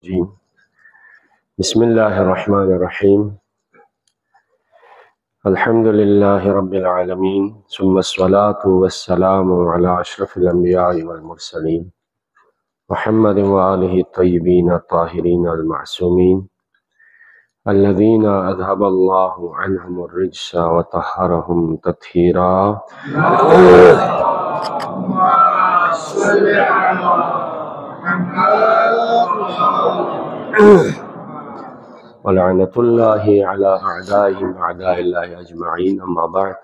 الرجيم. بسم الله الرحمن الرحيم. الحمد لله رب العالمين، ثم الصلاة والسلام على أشرف الأنبياء والمرسلين محمد وآله الطيبين الطاهرين المعصومين الذين أذهب الله عنهم الرجس وطهرهم تطهيرا. ولعنة الله على أعدائهم أعداء الله أجمعين. أما بعد،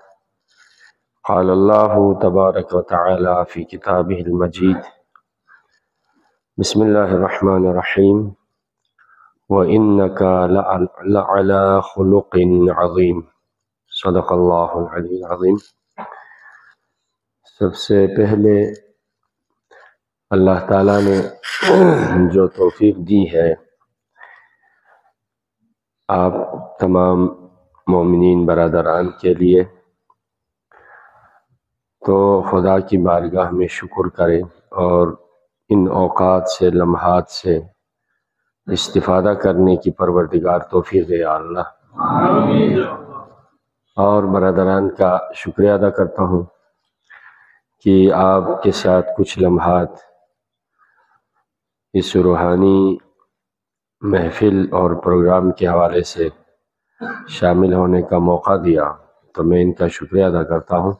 قال الله تبارك وتعالى في كتابه المجيد: بسم الله الرحمن الرحيم، وإنك لعلى خلق عظيم. صدق اللہ العلی العظیم. سب سے پہلے اللہ تعالیٰ نے جو توفیق دی ہے آپ تمام مومنین برادران کے لیے، تو خدا کی بارگاہ میں شکر کریں اور ان اوقات سے، لمحات سے استفادہ کرنے کی پروردگار توفیق دے یا اللہ. آمین. اور برادران کا شکریہ ادا کرتا ہوں کہ آپ کے ساتھ کچھ لمحات اس روحانی محفل اور پروگرام کے حوالے سے شامل ہونے کا موقع دیا، تو میں ان کا شکریہ ادا کرتا ہوں.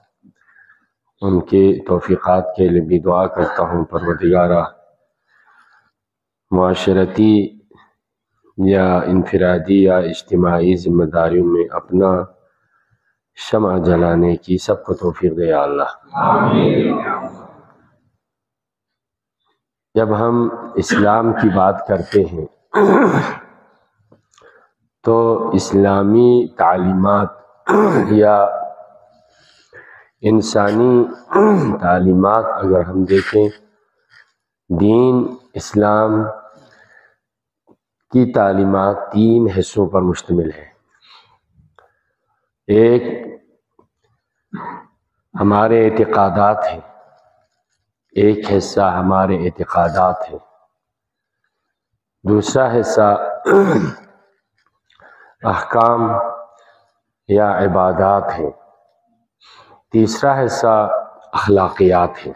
ان کی توفیقات کے لیے بھی دعا کرتا ہوں پروردگارہ معاشرتی یا انفرادی یا اجتماعی ذمہ داریوں میں اپنا شمع جلانے کی سب کو توفیق دے یا اللہ. آمین. جب ہم اسلام کی بات کرتے ہیں تو اسلامی تعلیمات یا انسانی تعلیمات اگر ہم دیکھیں، دین اسلام کی تعلیمات 3 حصوں پر مشتمل ہے. ایک ہمارے اعتقادات ہیں، ایک حصہ ہمارے اعتقادات ہیں، دوسرا حصہ احکام یا عبادات ہیں، تیسرا حصہ اخلاقیات ہیں.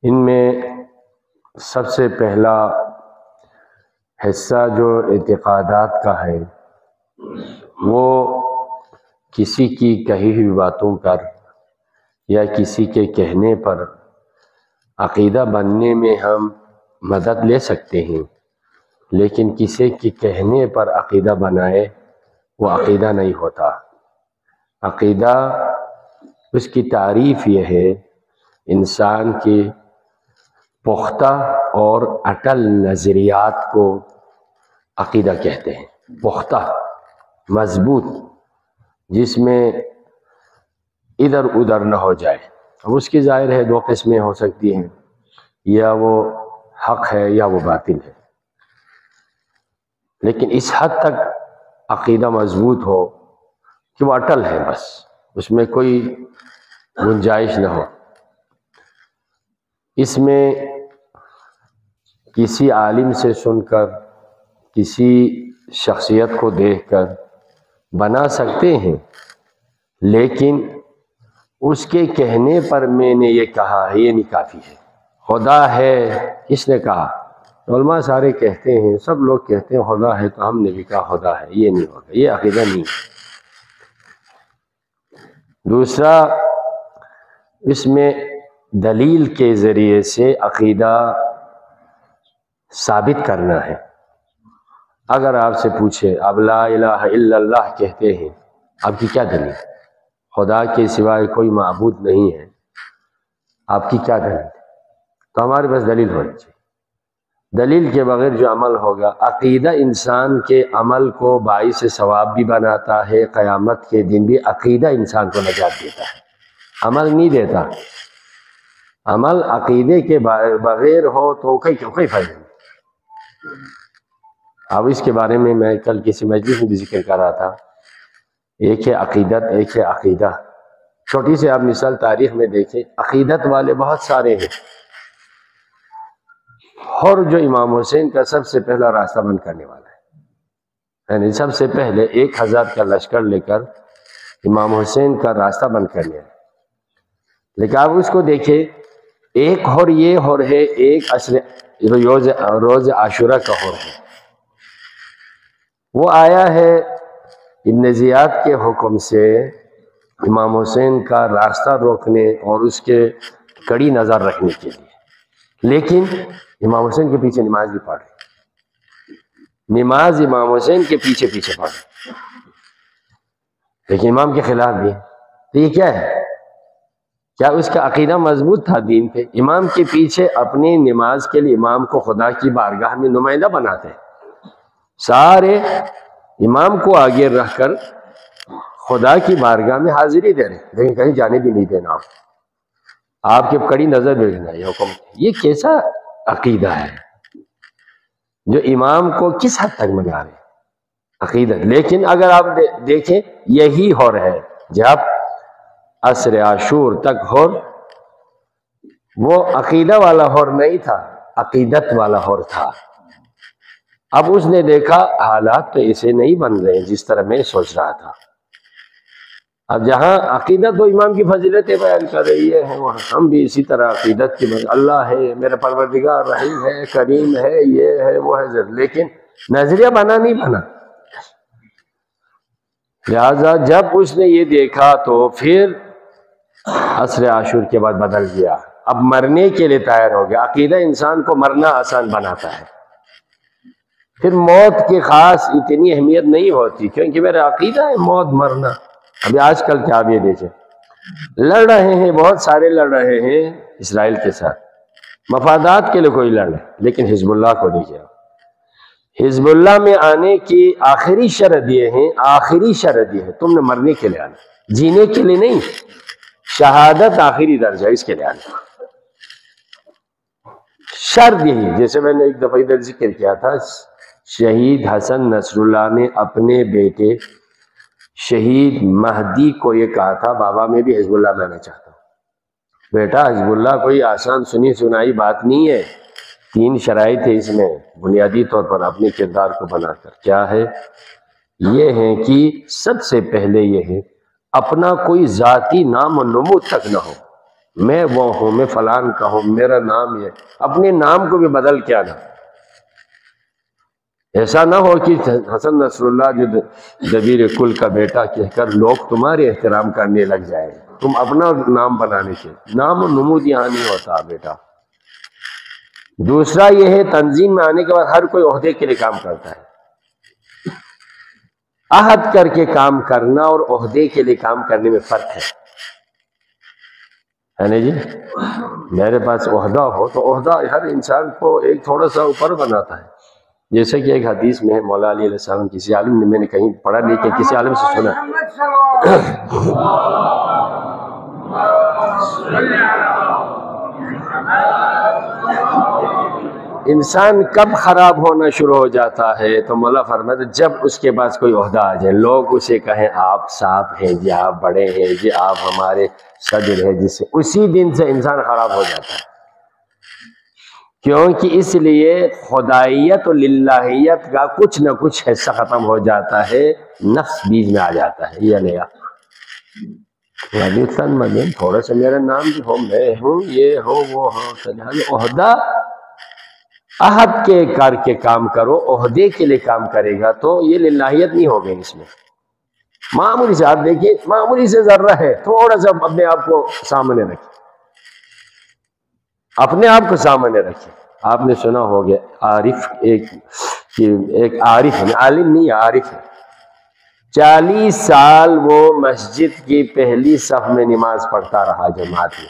ان میں سب سے پہلا حصہ جو اعتقادات کا ہے وہ کسی کی کہی ہوئی باتوں پر یا کسی کے کہنے پر عقیدہ بننے میں ہم مدد لے سکتے ہیں، لیکن کسی کے کہنے پر عقیدہ بنائے وہ عقیدہ نہیں ہوتا. عقیدہ اس کی تعریف یہ ہے انسان کی پختہ اور اٹل نظریات کو عقیدہ کہتے ہیں. پختہ، مضبوط، جس میں ادھر ادھر نہ ہو جائے. اب اس کی ظاہر ہے 2 قسمیں ہو سکتی ہیں، یا وہ حق ہے یا وہ باطل ہے، لیکن اس حد تک عقیدہ مضبوط ہو کہ وہ اٹل ہے، بس اس میں کوئی گنجائش نہ ہو. اس میں کسی عالم سے سن کر، کسی شخصیت کو دیکھ کر بنا سکتے ہیں، لیکن اس کے کہنے پر میں نے یہ کہا ہے یہ نہیں کافی ہے. خدا ہے کس نے کہا؟ علماء سارے کہتے ہیں، سب لوگ کہتے ہیں خدا ہے، تو ہم نے بھی کہا خدا ہے. یہ نہیں ہوگا، یہ عقیدہ نہیں ہے. دوسرا، اس میں دلیل کے ذریعے سے عقیدہ ثابت کرنا ہے. اگر آپ سے پوچھے آپ لا الہ الا اللہ کہتے ہیں، آپ کی کیا دلیل؟ خدا کے سوائے کوئی معبود نہیں ہے، آپ کی کیا دلیل؟ تو ہمارے پاس دلیل ہونی چاہیے. دلیل کے بغیر جو عمل ہوگا، عقیدہ انسان کے عمل کو باعث ثواب بھی بناتا ہے، قیامت کے دن بھی عقیدہ انسان کو نجات دیتا ہے، عمل نہیں دیتا. عمل عقیدے کے بغیر ہو تو کوئی فائدہ نہیں. اب اس کے بارے میں کل کسی مجلس میں بھی ذکر کر رہا تھا. ایک ہے عقیدت، ایک ہے عقیدہ. چھوٹی سی آپ مثال تاریخ میں دیکھیں، عقیدت والے بہت سارے ہیں، اور جو امام حسین کا سب سے پہلا راستہ بند کرنے والا ہے، یعنی سب سے پہلے 1000 کا لشکر لے کر امام حسین کا راستہ بند کر لیا۔ لیکن آپ اس کو دیکھیں، ایک اور یہ ہور ہے، ایک روز عاشورہ کا ہور ہے، وہ آیا ہے ابن زیاد کے حکم سے امام حسین کا راستہ روکنے اور اس کے کڑی نظر رکھنے کے لیے، لیکن امام حسین کے پیچھے نماز بھی پڑھ رہے، نماز امام حسین کے پیچھے پیچھے پڑھ رہے، لیکن امام کے خلاف بھی۔ تو یہ کیا ہے؟ کیا اس کا عقیدہ مضبوط تھا دین پہ؟ امام کے پیچھے اپنی نماز کے لیے امام کو خدا کی بارگاہ میں نمائندہ بناتے ہیں، سارے امام کو آگے رکھ کر خدا کی بارگاہ میں حاضری دے رہے ہیں، لیکن کہیں جانے بھی نہیں دینا، آپ کے کڑی نظر بھیجنا یہ حکم۔ یہ کیسا عقیدہ ہے جو امام کو کس حد تک منا رہے عقیدہ؟ لیکن اگر آپ دیکھیں، یہی ہور ہے جب عصر عاشور تک ہور، وہ عقیدہ والا ہور نہیں تھا، عقیدت والا ہور تھا۔ اب اس نے دیکھا حالات تو اسے نہیں بن رہے جس طرح میں سوچ رہا تھا۔ اب جہاں عقیدت تو امام کی فضیلتیں بیان کر رہی ہے، ہم بھی اسی طرح عقیدت کی اللہ ہے، میرا پروردگار رحیم ہے، کریم ہے، یہ ہے وہ ہے، لیکن نظریہ بنا نہیں بنا۔ لہذا جب اس نے یہ دیکھا تو پھر عصر عاشور کے بعد بدل گیا، اب مرنے کے لیے تیار ہو گیا۔ عقیدہ انسان کو مرنا آسان بناتا ہے، پھر موت کی خاص اتنی اہمیت نہیں ہوتی، کیونکہ میرا عقیدہ ہے موت مرنا۔ ابھی آج کل کیا بھی دیکھیں، لڑ رہے ہیں، بہت سارے لڑ رہے ہیں اسرائیل کے ساتھ، مفادات کے لیے کوئی لڑ رہے، لیکن حزب اللہ کو دیکھیں، حزب اللہ میں آنے کی آخری شرط یہ ہے، آخری شرط یہ ہے تم نے مرنے کے لیے آنا، جینے کے لیے نہیں، شہادت آخری درجہ، اس کے لیے آنا شرط یہی۔ جیسے میں نے ایک دفعہ ادھر ذکر کیا تھا، شہید حسن نصر اللہ نے اپنے بیٹے شہید مہدی کو یہ کہا تھا، بابا میں بھی حزب اللہ میں آنا چاہتا ہوں۔ بیٹا حزب اللہ کوئی آسان سنی سنائی بات نہیں ہے، 3 شرائط ہے اس میں بنیادی طور پر اپنے کردار کو بنا کر۔ کیا ہے؟ یہ ہے کہ سب سے پہلے یہ ہے اپنا کوئی ذاتی نام و نمود تک نہ ہو، میں وہ ہوں، میں فلان کا ہوں، میرا نام یہ، اپنے نام کو بھی بدل کے آنا۔ ایسا نہ ہو کہ حسن نصر اللہ جو دبیر کل کا بیٹا کہہ کر لوگ تمہارے احترام کرنے لگ جائیں، تم اپنا نام بنانے کے، نام و نمود یہاں نہیں ہوتا بیٹا۔ دوسرا یہ ہے تنظیم میں آنے کے بعد ہر کوئی عہدے کے لیے کام کرتا ہے، عہد کر کے کام کرنا اور عہدے کے لیے کام کرنے میں فرق ہے نا جی؟ میرے پاس عہدہ ہو تو عہدہ ہر انسان کو ایک تھوڑا سا اوپر بناتا ہے، جیسے کہ ایک حدیث میں مولا علی علیہ السلام، کسی عالم نے، میں نے کہیں پڑھا نہیں کہ کسی عالم سے سنا، انسان کب خراب ہونا شروع ہو جاتا ہے تو مولا فرماتے جب اس کے پاس کوئی عہدہ آ جائے، لوگ اسے کہیں آپ صاحب ہیں جی، آپ بڑے ہیں جی، آپ ہمارے صدر ہیں، جس سے اسی دن سے انسان خراب ہو جاتا ہے، کیونکہ اس لیے خدائیت و للہیت کا کچھ نہ کچھ حصہ ختم ہو جاتا ہے، نفس بیچ میں آ جاتا ہے۔ یہ لیا تھوڑا سا میرا نام بھی ہو، میں ہوں، یہ ہو وہ ہو، عہدہ عہد کے کر کے کام کرو، عہدے کے لیے کام کرے گا تو یہ للہیت نہیں ہوگی۔ اس میں معمولی سے آپ دیکھیے، معمولی سے ذرہ ہے، تھوڑا سا اپنے آپ کو سامنے رکھیں، اپنے آپ کو سامنے رکھیں۔ آپ نے سنا ہوگا عارف، ایک عارف ہے، عالم نہیں عارف ہے، 40 سال وہ مسجد کی پہلی صف میں نماز پڑھتا رہا جماعت میں،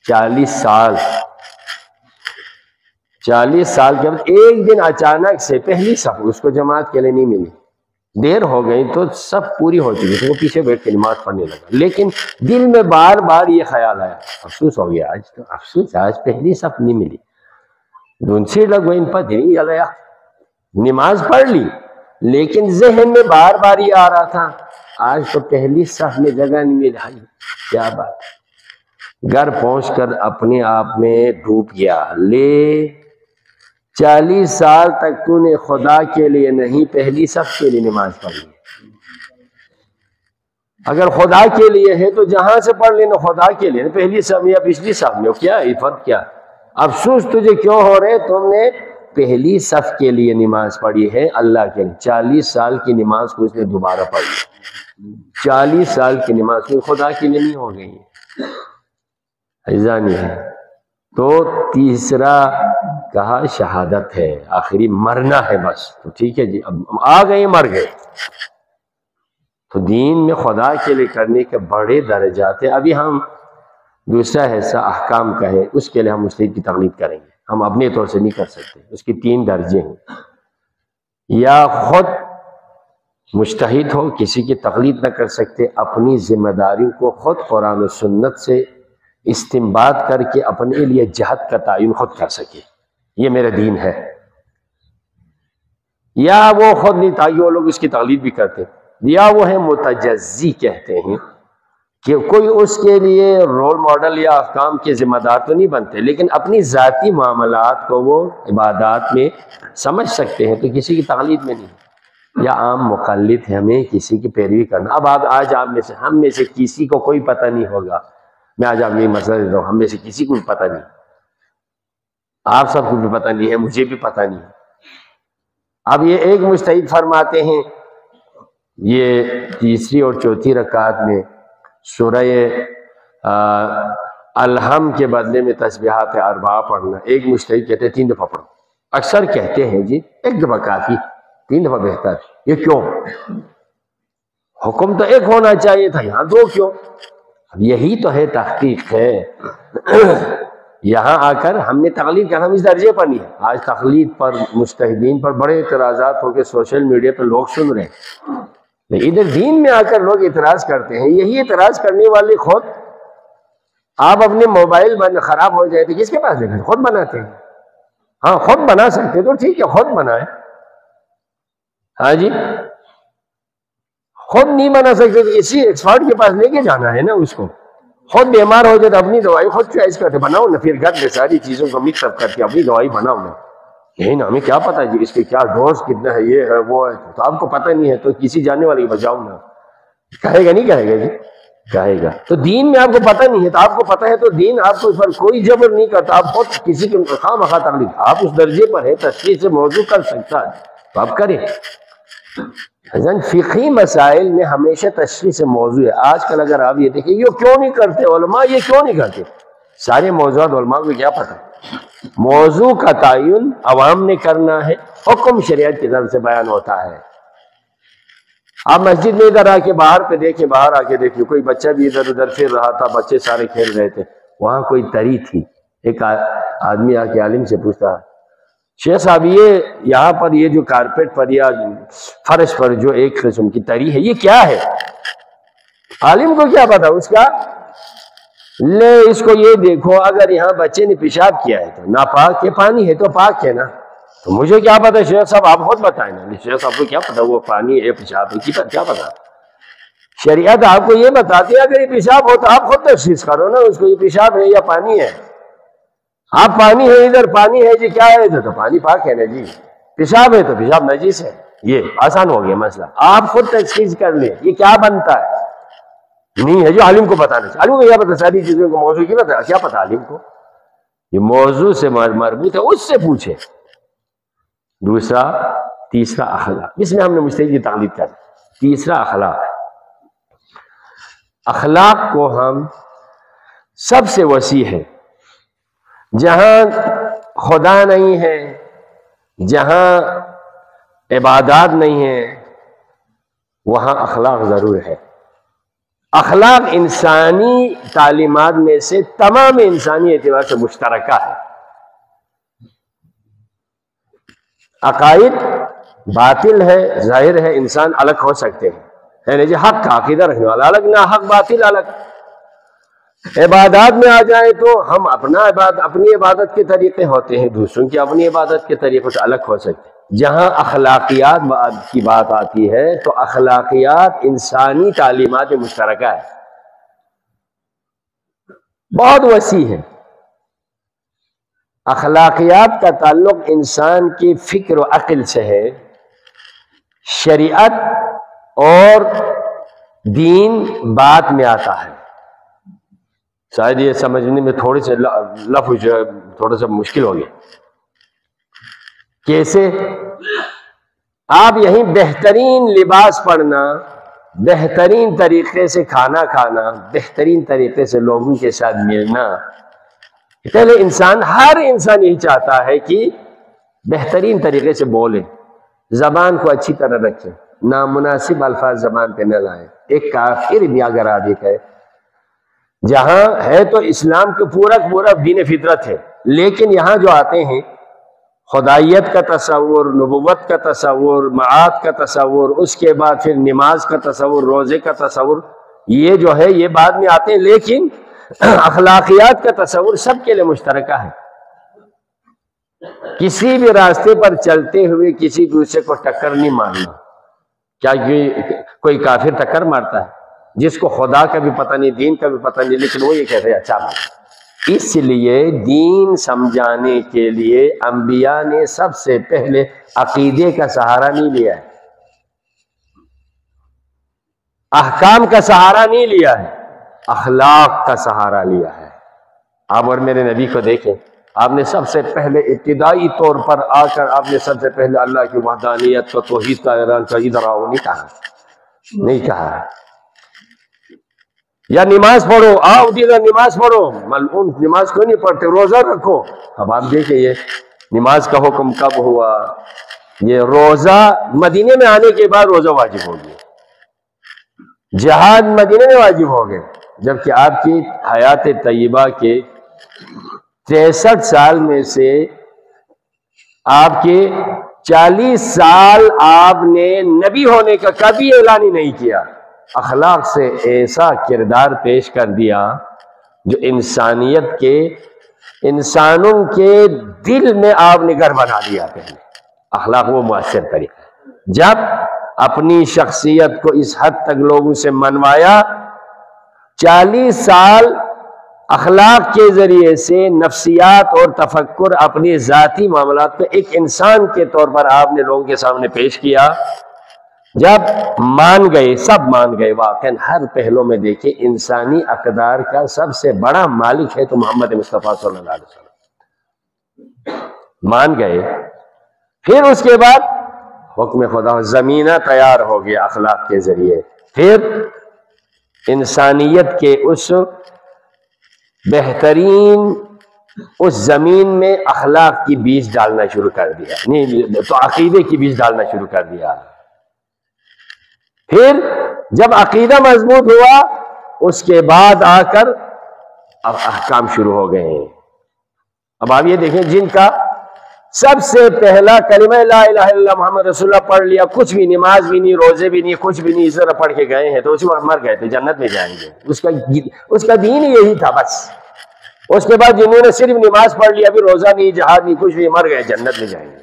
40 سال 40 سال کے بعد ایک دن اچانک سے پہلی صف اس کو جماعت کے لیے نہیں ملی، دیر ہو گئی تو سب پوری ہو چکی تو وہ پیچھے بیٹھ کے نماز پڑھنے لگا، لیکن دل میں بار بار یہ خیال آیا، افسوس ہو گیا، آج تو افسوس، آج پہلی صف نہیں ملی، دونسی لگ گئی، ان پر دھیری گیا، نماز پڑھ لی لیکن ذہن میں بار بار یہ آ رہا تھا آج تو پہلی صف میں جگہ نہیں ملی، کیا بات۔ گھر پہنچ کر اپنے آپ میں ڈوب گیا، لے 40 سال تک تو نے خدا کے لیے نہیں پہلی صف کے لیے نماز پڑھی ہے۔ اگر خدا کے لیے ہے تو جہاں سے پڑھ لینا خدا کے لیے، پہلی صف یا پچھلی صف میں، کیا یہ فرق کیا؟ افسوس تجھے کیوں ہو رہے؟ تم نے پہلی صف کے لیے نماز پڑھی ہے اللہ کے لیے، 40 سال کی نماز کو اس نے دوبارہ پڑھی، 40 سال کی نماز کو خدا کے لیے نہیں ہو گئی ایسا نہیں ہے۔ تو تیسرا کہا شہادت ہے، آخری مرنا ہے بس، تو ٹھیک ہے جی، اب آ گئے مر گئے۔ تو دین میں خدا کے لیے کرنے کے بڑے درجات ہیں۔ ابھی ہم دوسرا حصہ احکام کا ہے، اس کے لیے ہم مجتہد کی تقلید کریں گے، ہم اپنے طور سے نہیں کر سکتے، اس کی 3 درجے ہیں۔ یا خود مجتہد ہو، کسی کی تقلید نہ کر سکتے، اپنی ذمہ داریوں کو خود قرآن و سنت سے استنباط کر کے اپنے لیے جہت کا تعین خود کر سکے، یہ میرا دین ہے۔ یا وہ خود نہیں، تاکہ وہ لوگ اس کی تقلید بھی کرتے، یا وہ ہے متجزی، کہتے ہیں کہ کوئی اس کے لیے رول ماڈل یا احکام کے ذمہ دار تو نہیں بنتے، لیکن اپنی ذاتی معاملات کو وہ عبادات میں سمجھ سکتے ہیں، تو کسی کی تقلید میں نہیں۔ یا عام مقلد ہے، ہمیں کسی کی پیروی کرنا۔ اب آج آپ میں سے، ہم میں سے کسی کو کوئی پتہ نہیں ہوگا، میں آج آپ نے مسئلہ دیتا ہوں، ہم میں سے کسی کو بھی پتہ نہیں، آپ سب کو بھی پتہ نہیں ہے، مجھے بھی پتہ نہیں۔ اب یہ ایک مجتہد فرماتے ہیں یہ تیسری اور چوتھی رکعت میں سورہ الحم کے بدلے میں تسبیحات 4 پڑھنا، ایک مجتہد کہتے ہیں 3 دفعہ پڑھو، اکثر کہتے ہیں جی 1 دفعہ کافی، 3 دفعہ بہتر۔ یہ کیوں؟ حکم تو 1 ہونا چاہیے تھا، یہاں 2 کیوں؟ اب یہی تو ہے تحقیق ہے۔ یہاں آ کر ہم نے تقلید کرنا، ہم اس درجے پر نہیں ہے۔ آج تقلید پر مجتہدین پر بڑے اعتراضات ہو کے سوشل میڈیا پہ لوگ سن رہے ہیں، ادھر دین میں آ کر لوگ اعتراض کرتے ہیں۔ یہی اعتراض کرنے والے خود، آپ اپنے موبائل خراب ہو جائے تو کس کے پاس دیکھیں؟ خود بناتے ہیں۔ ہاں خود بنا سکتے تو ٹھیک ہے، خود بنائیں۔ ہاں جی، خود نہیں بنا سکتے تو کسی ایکسپرٹ کے پاس لے کے جانا ہے نا اس کو۔ خود بیمار ہو جائے تو اپنی دوائی خود چوائس کرتے، بناؤ نا، پھر گھر میں ساری چیزوں کو مکس اپ کر کے اپنی دوائی بناؤ نا۔ نہیں نا، ہمیں کیا پتا جی اس کے کیا ڈوز کتنا ہے، یہ ہے وہ ہے، تو آپ کو پتہ نہیں ہے تو کسی جانے والے کی بچاؤ نا، کہے گا نہیں کہے گا جی؟ کہے گا۔ تو دین میں آپ کو پتہ نہیں ہے، تو آپ کو پتہ ہے تو دین آپ کو اس پر کوئی جبر نہیں کرتا، آپ خود کسی کے خواہ مخواہ تقلید، آپ اس درجے پر ہے تشریح سے موضوع کر سکتا ہے تو آپ کریں۔ فقہی مسائل میں ہمیشہ تشریح سے موضوع ہے۔ آج کل اگر آپ یہ دیکھیں یہ کیوں نہیں کرتے علماء، یہ کیوں نہیں کرتے، سارے موضوعات علماء کو کیا پتہ؟ موضوع کا تعین عوام نے کرنا ہے، حکم شریعت کی طرف سے بیان ہوتا ہے۔ آپ مسجد میں ادھر آ کے باہر پہ دیکھیں، باہر آ کے دیکھیں، کوئی بچہ بھی ادھر ادھر پھر رہا تھا، بچے سارے کھیل رہے تھے، وہاں کوئی تری تھی، ایک آدمی آ کے عالم سے پوچھتا، شیخ صاحب یہ یہاں پر یہ جو کارپیٹ پر یا فرش پر جو ایک قسم کی تری ہے یہ کیا ہے؟ عالم کو کیا پتا اس کا؟ لے اس کو یہ دیکھو، اگر یہاں بچے نے پیشاب کیا ہے تو ناپاک ہے، پانی ہے تو پاک ہے نا۔ تو مجھے کیا پتا شیخ صاحب، آپ خود بتائیں نا، شیخ صاحب کو کیا پتا وہ پانی ہے پیشاب ہے، کیا پتا؟ شریعت آپ کو یہ بتاتی ہے اگر یہ پیشاب ہو تو آپ خود تشخیص کرو نا اس کو، یہ پیشاب ہے یا پانی ہے۔ آپ پانی ہے ادھر، پانی ہے جی، کیا ہے ادھر؟ تو پانی پاک ہے نا جی، پیشاب ہے تو پیشاب نجیس ہے، یہ آسان ہو گیا مسئلہ، آپ خود تشخیص کر لیں یہ کیا بنتا ہے۔ نہیں ہے جو عالم کو بتانا چاہیے، عالم کو کیا پتا ساری چیزوں کو، موضوع کی پتا کیا پتا عالم کو، یہ موضوع سے مربوط ہے اس سے پوچھے۔ دوسرا، تیسرا اخلاق، اس میں ہم نے مجتہد کی تقلید کر، تیسرا اخلاق، اخلاق کو ہم سب سے وسیع ہے، جہاں خدا نہیں ہے، جہاں عبادات نہیں ہے، وہاں اخلاق ضرور ہے۔ اخلاق انسانی تعلیمات میں سے تمام انسانی اعتبار سے مشترکہ ہے۔ عقائد باطل ہے، ظاہر ہے، انسان الگ ہو سکتے ہیں، یعنی جی حق کا عقیدہ رکھنے والا الگ، نہ حق باطل الگ۔ عبادات میں آ جائیں تو ہم اپنی عبادت کے طریقے ہوتے ہیں، دوسروں کی اپنی عبادت کے طریقوں سے الگ ہو سکتے ہیں۔ جہاں اخلاقیات کی بات آتی ہے تو اخلاقیات انسانی تعلیمات مشترکہ ہے، بہت وسیع ہے۔ اخلاقیات کا تعلق انسان کی فکر و عقل سے ہے، شریعت اور دین بعد میں آتا ہے۔ شاید یہ سمجھنے میں تھوڑے سے لفظ جو ہے تھوڑا سا مشکل ہو گیا۔ کیسے؟ آپ یہیں بہترین لباس پہننا، بہترین طریقے سے کھانا کھانا، بہترین طریقے سے لوگوں کے ساتھ ملنا، پہلے ہر انسان یہی چاہتا ہے کہ بہترین طریقے سے بولے، زبان کو اچھی طرح رکھے، نامناسب الفاظ زبان پہ نہ لائیں۔ ایک کافر بھی اگر آدھی ہے، جہاں ہے تو اسلام کے پورا دین فطرت ہے، لیکن یہاں جو آتے ہیں خدائیت کا تصور، نبوت کا تصور، معاد کا تصور، اس کے بعد پھر نماز کا تصور، روزے کا تصور، یہ جو ہے یہ بعد میں آتے ہیں، لیکن اخلاقیات کا تصور سب کے لیے مشترکہ ہے۔ کسی بھی راستے پر چلتے ہوئے کسی دوسرے کو ٹکر نہیں مارنا۔ کیا کوئی کافر ٹکر مارتا ہے جس کو خدا کا بھی پتہ نہیں، دین کا بھی پتہ نہیں، لیکن وہ یہ کہتے ہیں اچھا مارتا۔ اس لیے دین سمجھانے کے لیے انبیاء نے سب سے پہلے عقیدے کا سہارا نہیں لیا ہے، احکام کا سہارا نہیں لیا ہے، اخلاق کا سہارا لیا ہے۔ آپ اور میرے نبی کو دیکھیں، آپ نے سب سے پہلے ابتدائی طور پر آ کر آپ نے سب سے پہلے اللہ کی وحدانیت کو، توحید کا اعلان کا، ادھر آؤ نہیں کہا۔ یا نماز پڑھو، آؤ ادھر نماز پڑھو، ملعون نماز کیوں نہیں پڑھتے، روزہ رکھو۔ اب آپ دیکھیں یہ نماز کا حکم کب ہوا؟ یہ روزہ مدینے میں آنے کے بعد روزہ واجب ہو گیا، جہاد مدینے میں واجب ہو گئے، جبکہ آپ کی حیات طیبہ کے 63 سال میں سے آپ کے 40 سال آپ نے نبی ہونے کا کبھی اعلان ہی نہیں کیا۔ اخلاق سے ایسا کردار پیش کر دیا جو انسانیت کے، انسانوں کے دل میں آپ نے گھر بنا دیا۔ پہلے اخلاق وہ مؤثر طریقہ ہے۔ جب اپنی شخصیت کو اس حد تک لوگوں سے منوایا، 40 سال اخلاق کے ذریعے سے نفسیات اور تفکر اپنی ذاتی معاملات پہ ایک انسان کے طور پر آپ نے لوگوں کے سامنے پیش کیا۔ جب مان گئے، سب مان گئے، واقعاً ہر پہلو میں دیکھیں انسانی اقدار کا سب سے بڑا مالک ہے تو محمد مصطفیٰ صلی اللہ علیہ وسلم، مان گئے۔ پھر اس کے بعد حکم خدا، زمینہ تیار ہو گیا اخلاق کے ذریعے، پھر انسانیت کے اس بہترین اس زمین میں اخلاق کی بیج ڈالنا شروع کر دیا، نہیں تو عقیدے کی بیج ڈالنا شروع کر دیا۔ پھر جب عقیدہ مضبوط ہوا، اس کے بعد آ کر اب احکام شروع ہو گئے ہیں۔ اب آپ یہ دیکھیں، جن کا سب سے پہلا کلمہ لا الہ الا اللہ محمد رسول اللہ پڑھ لیا، کچھ بھی نماز بھی نہیں، روزے بھی نہیں، کچھ بھی نہیں، اس طرح پڑھ کے گئے ہیں تو اسی وقت مر گئے تو جنت میں جائیں گے۔ اس کا دین یہی تھا بس۔ اس کے بعد جنہوں نے صرف نماز پڑھ لیا، ابھی روزہ نہیں، جہاد نہیں، کچھ بھی، مر گئے، جنت میں جائیں گے۔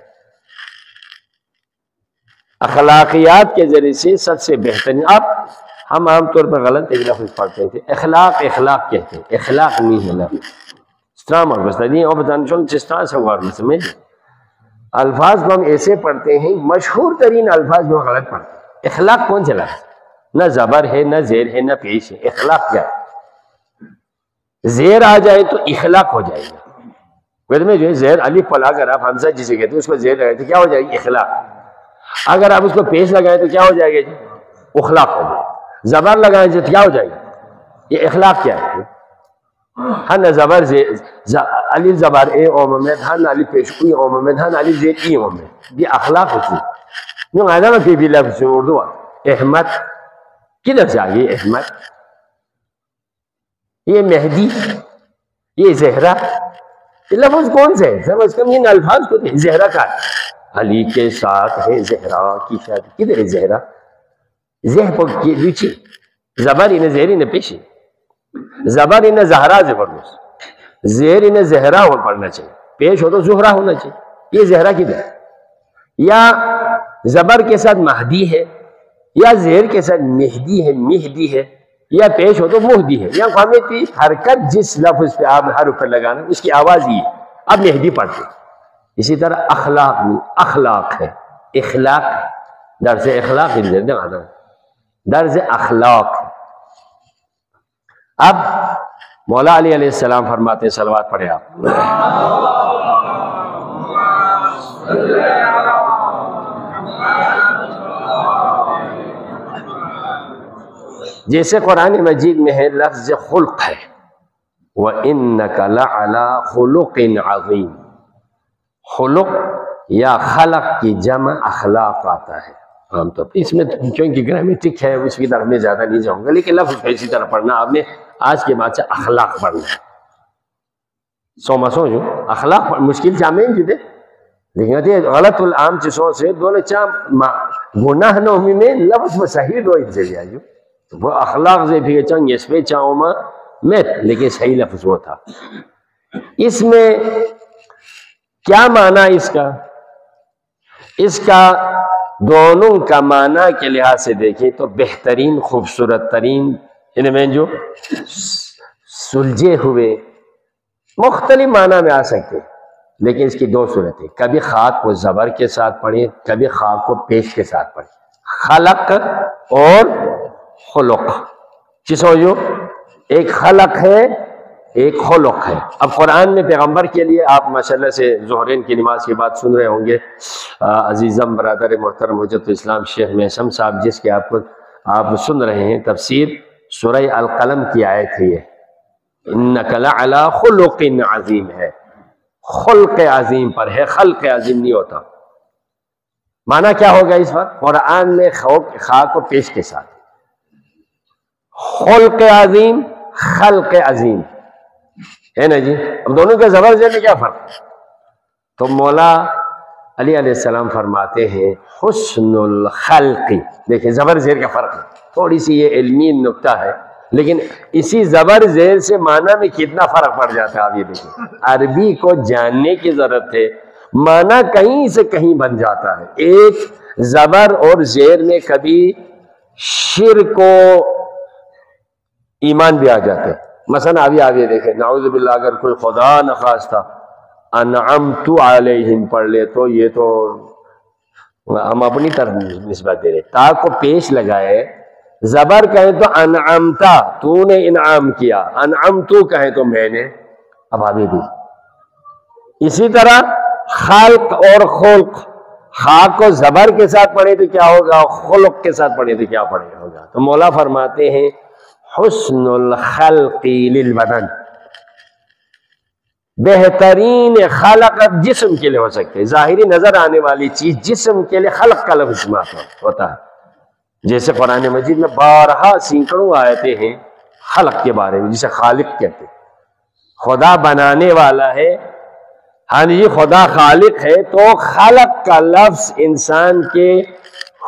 اخلاقیات کے ذریعے سے سب سے بہترین، اب ہم عام طور پر غلط ایک لفظ پڑھتے تھے، اخلاق کہتے ہیں، اخلاق نہیں ہے لفظ، اس طرح مربوط نہیں، اور بتانا چاہوں جس طرح سے غور میں سمجھ الفاظ کو ہم ایسے پڑھتے ہیں، مشہور ترین الفاظ میں غلط پڑھتے ہیں۔ اخلاق کون سے لفظ؟ نہ زبر ہے، نہ زیر ہے، نہ پیش ہے۔ اخلاق کیا ہے؟ زیر آ جائے تو اخلاق ہو جائے گا۔ ویسے میں جو ہے زیر الف پڑھا اگر آپ حمزہ جسے کہتے ہیں اس کو زیر لگائے تو کیا ہو جائے گی؟ اخلاق۔ اگر آپ اس کو پیش لگائیں تو کیا ہو جائے گا جی؟ اخلاق ہو جائے گا۔ زبر لگائیں تو کیا ہو جائے گا؟ یہ اخلاق کیا ہے؟ ہن زبر الف زبر اے اوم میں، ہن الف پیش کوئی اوم میں، ہن الف زیر ای اوم میں، یہ اخلاق ہوتی ہے۔ یوں آدھا میں پھر بھی لفظ اردو احمد کدھر سے آگئی؟ احمد، یہ مہدی، یہ زہرا، یہ لفظ کون سے ہے؟ سمجھ کم ان الفاظ کو دیں۔ زہرا کا علی کے ساتھ ہے زہرا کی شادی، کدھر ہے زہرا؟ زہ پر نیچے زبر انہیں زہری نے پیشی، زبر انہیں زہرا زبردست، زیر انہیں زہرا ہو پڑھنا چاہیے، پیش ہو تو زہرا ہونا چاہیے۔ یہ زہرا کدھر ہے؟ یا زبر کے ساتھ مہدی ہے، یا زیر کے ساتھ مہدی ہے، یا پیش ہو تو مہدی ہے۔ یا ہمیں حرکت جس لفظ پہ آپ حرف پر لگانا اس کی آواز ہی ہے۔ اب مہدی پڑھتے. اسی طرح اخلاق ہے، اخلاق درس اخلاق درس اخلاق. اب مولا علی علیہ السلام فرماتے ہیں، صلوات پڑھے آپ. جیسے قرآن مجید میں ہے لفظ خلق ہے، وَإِنَّكَ لَعَلَىٰ خُلُقٍ عَظِيمٍ. خلق یا خلق کی جمع اخلاق آتا ہے عام طور پر. اس میں چونکہ گرامیٹک ہے اس کی طرف میں زیادہ نہیں جاؤں گا، لیکن لفظ اسی طرح پڑھنا. آپ نے آج کے بعد سے اخلاق پڑھنا ہے. سوچو اخلاق مشکل چامیں جدے لیکن غلط العام چیزوں سے دونوں چاہ گناہ نومی میں لفظ میں صحیح دو ان سے بھی آئیو وہ اخلاق سے بھی چنگ اس پہ چاہوں میں لیکن صحیح لفظ وہ تھا. اس میں کیا معنی اس کا دونوں کا معنی کے لحاظ سے دیکھیں تو بہترین خوبصورت ترین ان میں جو سلجھے ہوئے مختلف معنی میں آ سکتے، لیکن اس کی دو صورتیں، کبھی خاک کو زبر کے ساتھ پڑھیں، کبھی خاک کو پیش کے ساتھ پڑھیں. خلق اور خلق چیزوں جو ایک خلق ہے ایک خلق ہے. اب قرآن میں پیغمبر کے لیے آپ ماشاءاللہ سے ظہرین کی نماز کی بات سن رہے ہوں گے. عزیزم برادر محترم حجت الاسلام شیخ میثم صاحب جس کے آپ سن رہے ہیں تفسیر سورہ القلم کی آیت ہے، یہ انک لعلی خلق عظیم ہے. خلق عظیم پر ہے، خلق عظیم نہیں ہوتا. معنی کیا ہوگا اس وقت؟ قرآن میں خاک کو پیش کے ساتھ خلق عظیم خلق عظیم ہے نا جی. اب دونوں کے زبر زیر میں کیا فرق؟ تو مولا علی علیہ السلام فرماتے ہیں حسن الخلق. دیکھیں زبر زیر کا فرق ہے، تھوڑی سی یہ علمی نکتہ ہے، لیکن اسی زبر زیر سے معنی میں کتنا فرق پڑ جاتا ہے. آپ یہ دیکھیں عربی کو جاننے کی ضرورت ہے، معنی کہیں سے کہیں بن جاتا ہے. ایک زبر اور زیر میں کبھی شرک و ایمان بھی آ جاتے ہیں. مثلا ابھی دیکھیں نعوذ باللہ اگر کوئی خدا نخواستہ انعمت علیہم پڑھ لے تو یہ تو ہم اپنی طرف نسبت دے رہے. تا کو پیش لگائے، زبر کہیں تو انعمتا تو نے انعام کیا، انعمتو کہیں تو میں نے. اب آگے بھی اسی طرح خلق اور خلق، خاک کو زبر کے ساتھ پڑھے تو کیا ہوگا، خلق کے ساتھ پڑھے تو کیا پڑھے ہوگا. تو مولا فرماتے ہیں حسن الخلق للبدن، بہترین خلق جسم کے لیے ہو سکتے، ظاہری نظر آنے والی چیز جسم کے لیے خلق کا لفظ ہوتا ہے. جیسے قرآن مجید میں بارہا سینکڑوں آیتیں ہیں خلق کے بارے میں، جسے خالق کہتے ہیں. خدا بنانے والا ہے، ہاں جی خدا خالق ہے. تو خلق کا لفظ انسان کے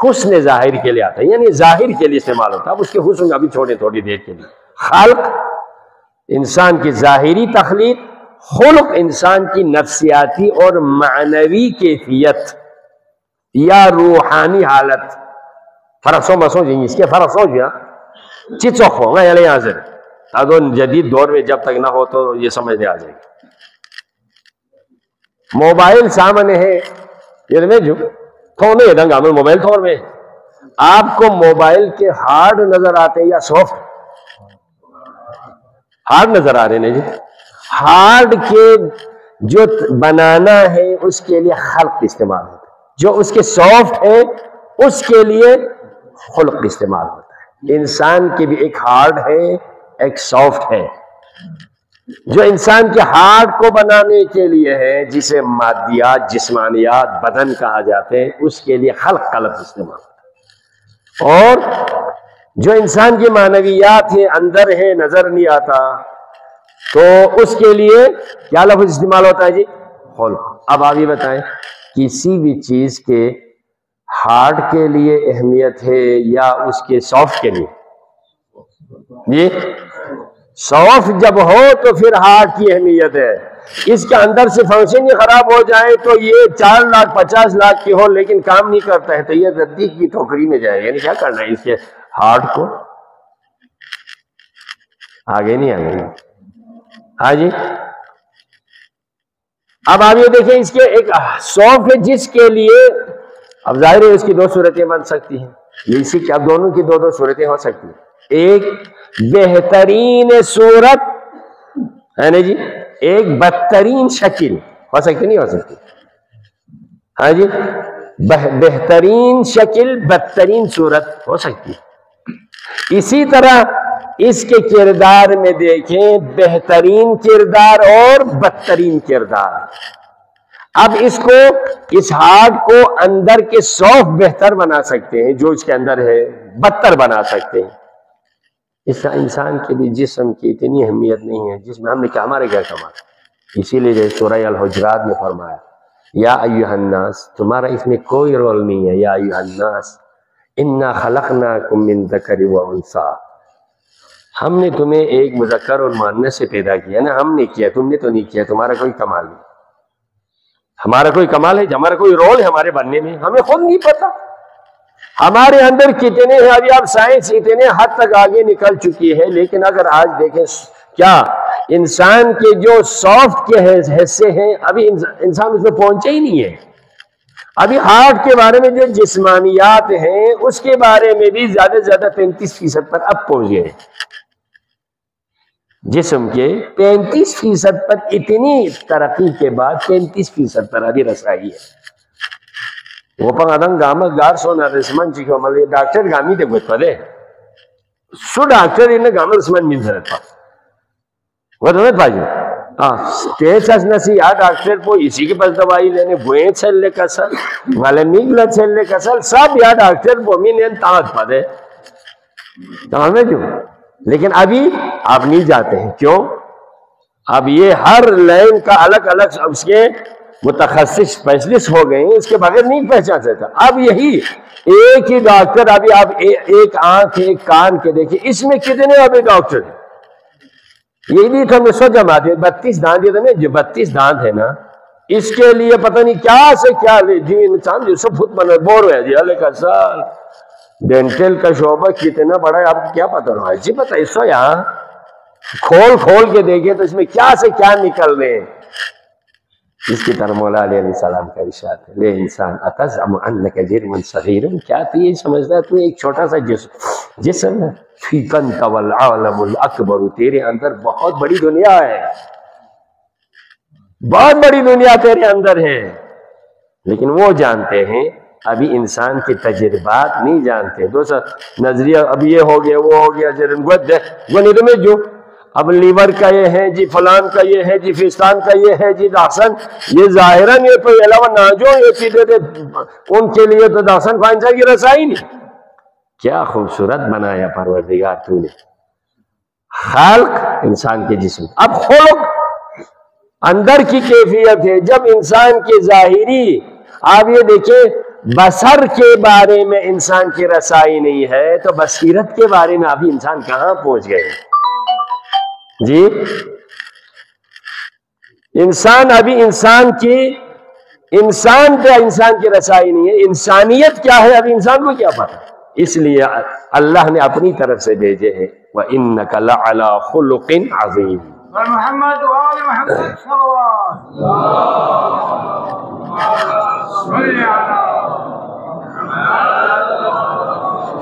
حسن ظاہر کے لیے آتا ہے، یعنی ظاہر کے لیے استعمال ہوتا ہے. اب اس کے حسن ابھی تھوڑی دیر کے لیے. خلق انسان کی ظاہری تخلیق، خلق انسان کی نفسیاتی اور معنوی کیفیت یا روحانی حالت. فرق سمجھیں اس کے فرق سمجھیں چیزوں ہوں گا یہاں سے اگر جدید دور میں جب تک نہ ہو تو یہ سمجھنے آ جائے گی. موبائل سامنے ہے یہ میں جو تھوڑ میں دنگا میں موبائل تھوڑ میں آپ کو موبائل کے ہارڈ نظر آتے ہیں یا سافٹ؟ ہارڈ نظر آ رہے ہیں جی. ہارڈ کے جو بنانا ہے اس کے لیے خلق استعمال ہوتا ہے، جو اس کے سافٹ ہے اس کے لیے خلق استعمال ہوتا ہے. انسان کی بھی ایک ہارڈ ہے ایک سافٹ ہے. جو انسان کے ہارڈ کو بنانے کے لیے ہے جسے مادیات جسمانیات بدن کہا جاتے ہیں، اس کے لیے خلق کا لفظ استعمال ہوتا ہے. اور جو انسان کی معنویات ہے اندر ہے نظر نہیں آتا تو اس کے لیے کیا لفظ استعمال ہوتا ہے جی؟ خلق. اب آپ یہ بتائیں کسی بھی چیز کے ہارڈ کے لیے اہمیت ہے یا اس کے سافٹ کے لیے؟ جی سافٹ جب ہو تو پھر ہارڈ کی اہمیت ہے. اس کے اندر سے فنکشن ہی خراب ہو جائے تو یہ 4 لاکھ 50 لاکھ کی ہو لیکن کام نہیں کرتا ہے تو یہ ردی کی ٹوکری میں جائے. یعنی کیا کرنا ہے اس کے ہارڈ کو آگے نہیں آگے. ہاں جی اب آپ یہ دیکھیں اس کے ایک سافٹ ہے جس کے لیے اب ظاہر ہے اس کی دو صورتیں بن سکتی ہیں، یہ اسی کی اب دونوں کی دو صورتیں ہو سکتی ہیں، ایک بہترین صورت ہے نا جی، ایک بدترین شکل ہو سکتی نہیں ہو سکتی؟ ہاں جی، بہترین شکل بدترین صورت ہو سکتی ہے۔ اسی طرح اس کے کردار میں دیکھیں، بہترین کردار اور بدترین کردار۔ اب اس کو اس ہارٹ کو اندر کے سافٹ بہتر بنا سکتے ہیں جو اس کے اندر ہے، بدتر بنا سکتے ہیں۔ اس انسان کے لیے جسم کی اتنی اہمیت نہیں ہے جس میں ہم نے کہا ہمارے کیا کمال، اسی لیے سورہ الحجرات میں فرمایا یا ایھا الناس، تمہارا اس میں کوئی رول نہیں ہے، یا ایھا الناس انا خلقناکم من ذکر و انثی، ہم نے تمہیں ایک مذکر اور مؤنث سے پیدا کیا نا، ہم نے کیا، تم نے تو نہیں کیا، تمہارا کوئی کمال نہیں، ہمارا کوئی کمال ہے، ہمارا کوئی رول ہے ہمارے بننے میں، ہمیں خود نہیں پتا ہمارے اندر کتنے ہیں۔ ابھی اب سائنس اتنے حد تک آگے نکل چکی ہے، لیکن اگر آج دیکھیں کیا انسان کے جو سافٹ کے حصے ہیں ابھی انسان اس میں پہنچے ہی نہیں ہے۔ ابھی ہارٹ کے بارے میں جو جسمانیات ہیں اس کے بارے میں بھی زیادہ سے زیادہ 35% پر اب پہنچ گئے ہیں، جسم کے 35% پر، اتنی ترقی کے بعد 35% پر ابھی رسائی ہے۔ وہ پنگادن گامت گار سونا رسمان چکو ملے ڈاکٹر گامی دے گوت پدے سو ڈاکٹر انہیں گامت رسمان من سرت پا وہ دونت پاجو تیس اس نسی یا ڈاکٹر پو اسی کے پاس دوائی لینے بوئیں چھل لے کسل والے میگلہ چھل لے کسل سب یا ڈاکٹر پو مین تاوت پدے تمام ہے جو، لیکن ابھی آپ نہیں جاتے ہیں، کیوں؟ اب یہ ہر لائن کا الگ الگ اس کے متخصص اسپیشلسٹ ہو گئے ہیں، اس کے بغیر نہیں پہچان سکتا۔ اب یہی ایک ہی ڈاکٹر، ابھی آپ ایک آنکھ ایک کان کے دیکھیں، اس میں کتنے ابھی ڈاکٹر ہیں؟ یہ بھی تو سو جمع دے 32 دانت دیتے ہیں، جو 32 دانت ہے نا اس کے لیے پتہ نہیں کیا سے کیا لے جی انسان جو سب خود بنا بور ہوا جی علیہ کا سال ڈینٹل کا شعبہ کتنا بڑا ہے، آپ کو کیا پتہ رہا ہے جی؟ پتہ اس کو یہاں کھول کے دیکھیں تو اس میں کیا سے کیا نکل رہے ہیں۔ اس کی طرح مولا علیہ السلام کا ارشاد ہے، لے انسان اتزعم انک جرم صغیر، کیا تو یہ سمجھتا ہے تو ایک چھوٹا سا جسم ہے، فیک انت والعالم الاکبر، تیرے اندر بہت بڑی دنیا ہے، بہت بڑی دنیا تیرے اندر ہے، لیکن وہ جانتے ہیں، ابھی انسان کے تجربات نہیں جانتے۔ دوسرا نظریہ اب یہ ہو گیا وہ ہو گیا جرم وہ نہیں میں جو اب لیور کا یہ ہے جی، فلان کا یہ ہے جی، فستان کا یہ ہے جی، داخسن یہ ظاہراً یہ کوئی علاوہ ناجو یہ چیزیں تھے ان کے لیے تو داخسن فائنسا کی رسائی نہیں۔ کیا خوبصورت بنایا پروردگار تو نے، خالق انسان کے جسم۔ اب خلق اندر کی کیفیت ہے، جب انسان کے ظاہری آپ یہ دیکھیں بصر کے بارے میں انسان کی رسائی نہیں ہے تو بصیرت کے بارے میں ابھی انسان کہاں پہنچ گئے جی؟ انسان ابھی انسان کی رسائی نہیں ہے، انسانیت کیا ہے ابھی انسان کو کیا پتا، اس لیے اللہ نے اپنی طرف سے بھیجے ہیں وَإِنَّكَ لَعَلَىٰ خُلُقٍ عَظِيمٍ۔ محمد وآل محمد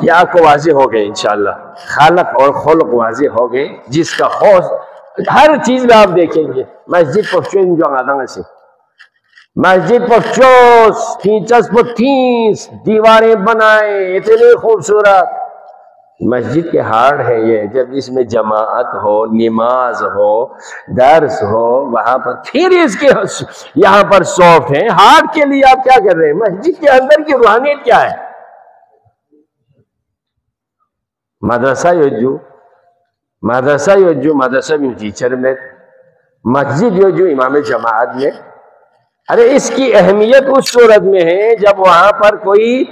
یہ آپ کو واضح ہو گئے انشاءاللہ، خالق اور خلق واضح ہو گئے، جس کا خوف ہر چیز میں آپ دیکھیں گے۔ مسجد پفچوز جو آدھا سے مسجد پفچوز تھیچس پتھیس دیواریں بنائے اتنے خوبصورت، مسجد کے ہارڈ ہے یہ، جب اس میں جماعت ہو، نماز ہو، درس ہو، وہاں پر پھر اس کے یہاں پر سافٹ ہیں۔ ہارڈ کے لیے آپ کیا کر رہے ہیں؟ مسجد کے اندر کی روحانیت کیا ہے؟ مدرسہ یوجو مدرسہ میں ٹیچر میں، مسجد یوجو امام جماعت میں۔ ارے اس کی اہمیت اس صورت میں ہے جب وہاں پر کوئی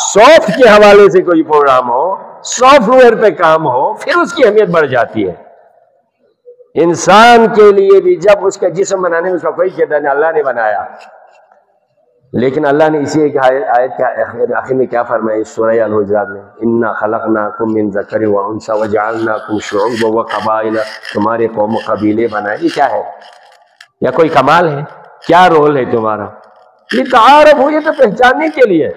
سافٹ کے حوالے سے کوئی پروگرام ہو، سافٹ ویئر پہ کام ہو، پھر اس کی اہمیت بڑھ جاتی ہے۔ انسان کے لیے بھی جب اس کا جسم بنانے میں اس کا کوئی کردار نہیں، اللہ نے بنایا، لیکن اللہ نے اسی ایک آیت کا آخر میں کیا فرمایا سورہ الحجرات میں، انا خلقناکم من ذکر و انثی وجعلناکم شعوبا وقبائل، تمہارے قوم و قبیلے بنائے۔ یہ کیا ہے؟ یا کوئی کمال ہے؟ کیا رول ہے تمہارا؟ لتعارف ہو، یہ تو پہچاننے کے لیے.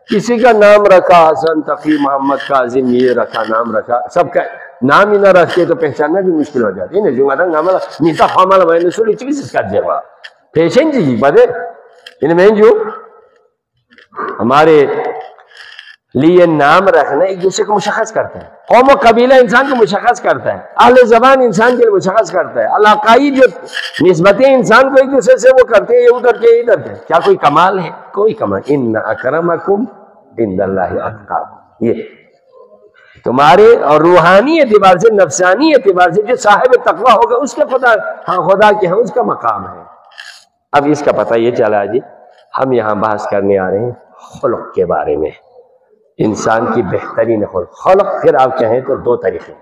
کسی کا نام رکھا حسن تقی محمد کاظم، یہ رکھا نام رکھا، سب کا نام ہی نہ رکھتے تو پہچاننا بھی مشکل ہو جاتی ہے. جو نام نیتا خامل میں نے سوری چیز کا جواب پیشن جی بدے ان میں جو ہمارے لیے نام رکھنا ایک دوسرے کو مشخص کرتا ہے. قوم و قبیلہ انسان کو مشخص کرتا ہے، اہل زبان انسان کے لیے مشخص کرتا ہے، علاقائی جو نسبتیں انسان کو ایک دوسرے سے وہ کرتے ہیں، یہ ادھر کے ادھر کے. کیا کوئی کمال ہے؟ کوئی کمال. ان اکرمکم عند اللہ اتقاکم. یہ تمہارے اور روحانی اعتبار سے، نفسانی اعتبار سے جو صاحب تقوی ہوگا اس کے خدا، ہاں خدا کے ہاں اس کا مقام ہے. اب اس کا پتہ یہ چلا جی، ہم یہاں بحث کرنے آ رہے ہیں خلق کے بارے میں. انسان کی بہترین خلق پھر آپ کہیں تو دو طریقے.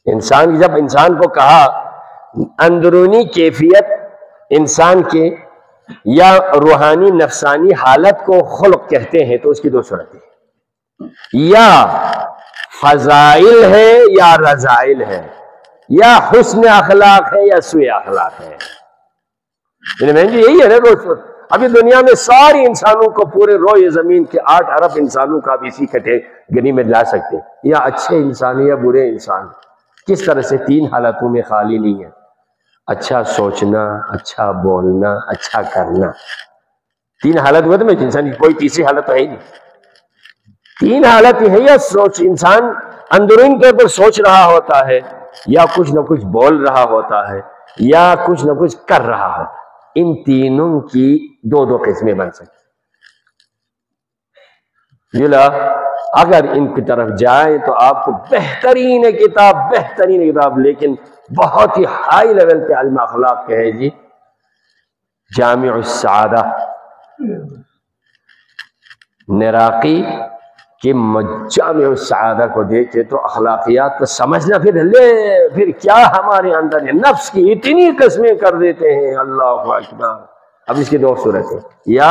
انسان جب انسان کو کہا اندرونی کیفیت انسان کے یا روحانی نفسانی حالت کو خلق کہتے ہیں تو اس کی دو صورتیں، یا فضائل ہے یا رذائل ہے، یا حسن اخلاق ہے یا سوء اخلاق ہے. یہی ہے نا. ابھی دنیا میں ساری انسانوں کو، پورے روئے زمین کے 8 ارب انسانوں کا بھی اسی کیٹیگری میں لا سکتے، یا اچھے انسان یا برے انسان. کس طرح سے 3 حالتوں میں خالی نہیں ہے. اچھا سوچنا، اچھا بولنا، اچھا کرنا. 3 حالت ہوئے تو میں انسان کی کوئی تیسری حالت ہے ہی نہیں. 3 حالت ہے، یا سوچ انسان اندرون طور پر سوچ رہا ہوتا ہے، یا کچھ نہ کچھ بول رہا ہوتا ہے، یا کچھ نہ کچھ کر رہا ہوتا ہے. ان تینوں کی دو قسمیں بن سکتی. اگر ان کی طرف جائیں تو آپ کو بہترین کتاب، لیکن بہت ہی ہائی لیول پہ علم اخلاق کے ہے جی، جامع السعادہ نراقی کہ جامع السعادہ کو دیکھے تو اخلاقیات کو سمجھنا، پھر کیا ہمارے اندر ہے، نفس کی اتنی قسمیں کر دیتے ہیں. اللہ اکبر. اب اس کی 2 صورتیں، یا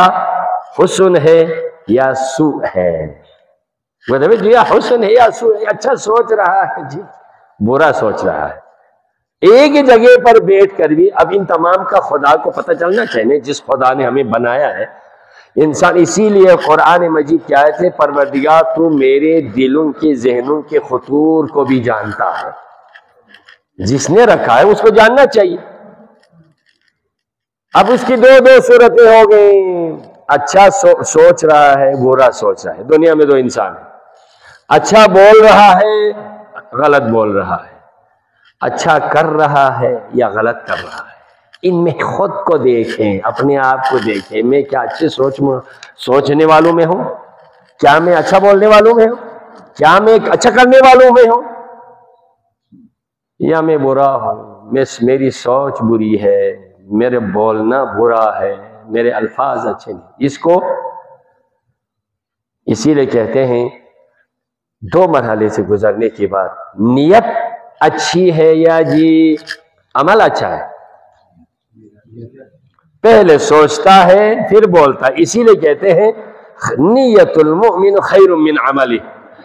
حسن ہے یا سوء ہے. یا حسن ہے یا سوء ہے. اچھا سوچ رہا ہے جی، برا سوچ رہا ہے. ایک ہی جگہ پر بیٹھ کر بھی اب ان تمام کا خدا کو پتہ چلنا چاہیے، جس خدا نے ہمیں بنایا ہے. انسان اسی لیے قرآن مجید کی آیت ہے، پروردگار تو میرے دلوں کے ذہنوں کے خطور کو بھی جانتا ہے. جس نے رکھا ہے اس کو جاننا چاہیے. اب اس کی 2 صورتیں ہو گئیں. اچھا سوچ رہا ہے، برا سوچ رہا ہے. دنیا میں 2 انسان ہیں، اچھا بول رہا ہے، غلط بول رہا ہے. اچھا کر رہا ہے یا غلط کر رہا ہے. ان میں خود کو دیکھیں، اپنے آپ کو دیکھیں. میں کیا اچھے سوچنے والوں میں ہوں؟ کیا میں اچھا بولنے والوں میں ہوں؟ کیا میں اچھا کرنے والوں میں ہوں؟ یا میں برا ہوں، میری سوچ بری ہے، میرے بولنا برا ہے، میرے الفاظ اچھے نہیں. اس کو اسی لیے کہتے ہیں 2 مرحلے سے گزرنے کے بعد نیت اچھی ہے یا جی عمل اچھا ہے. پہلے سوچتا ہے پھر بولتا ہے. اسی لیے کہتے ہیں نیت المؤمن خیر من عملی.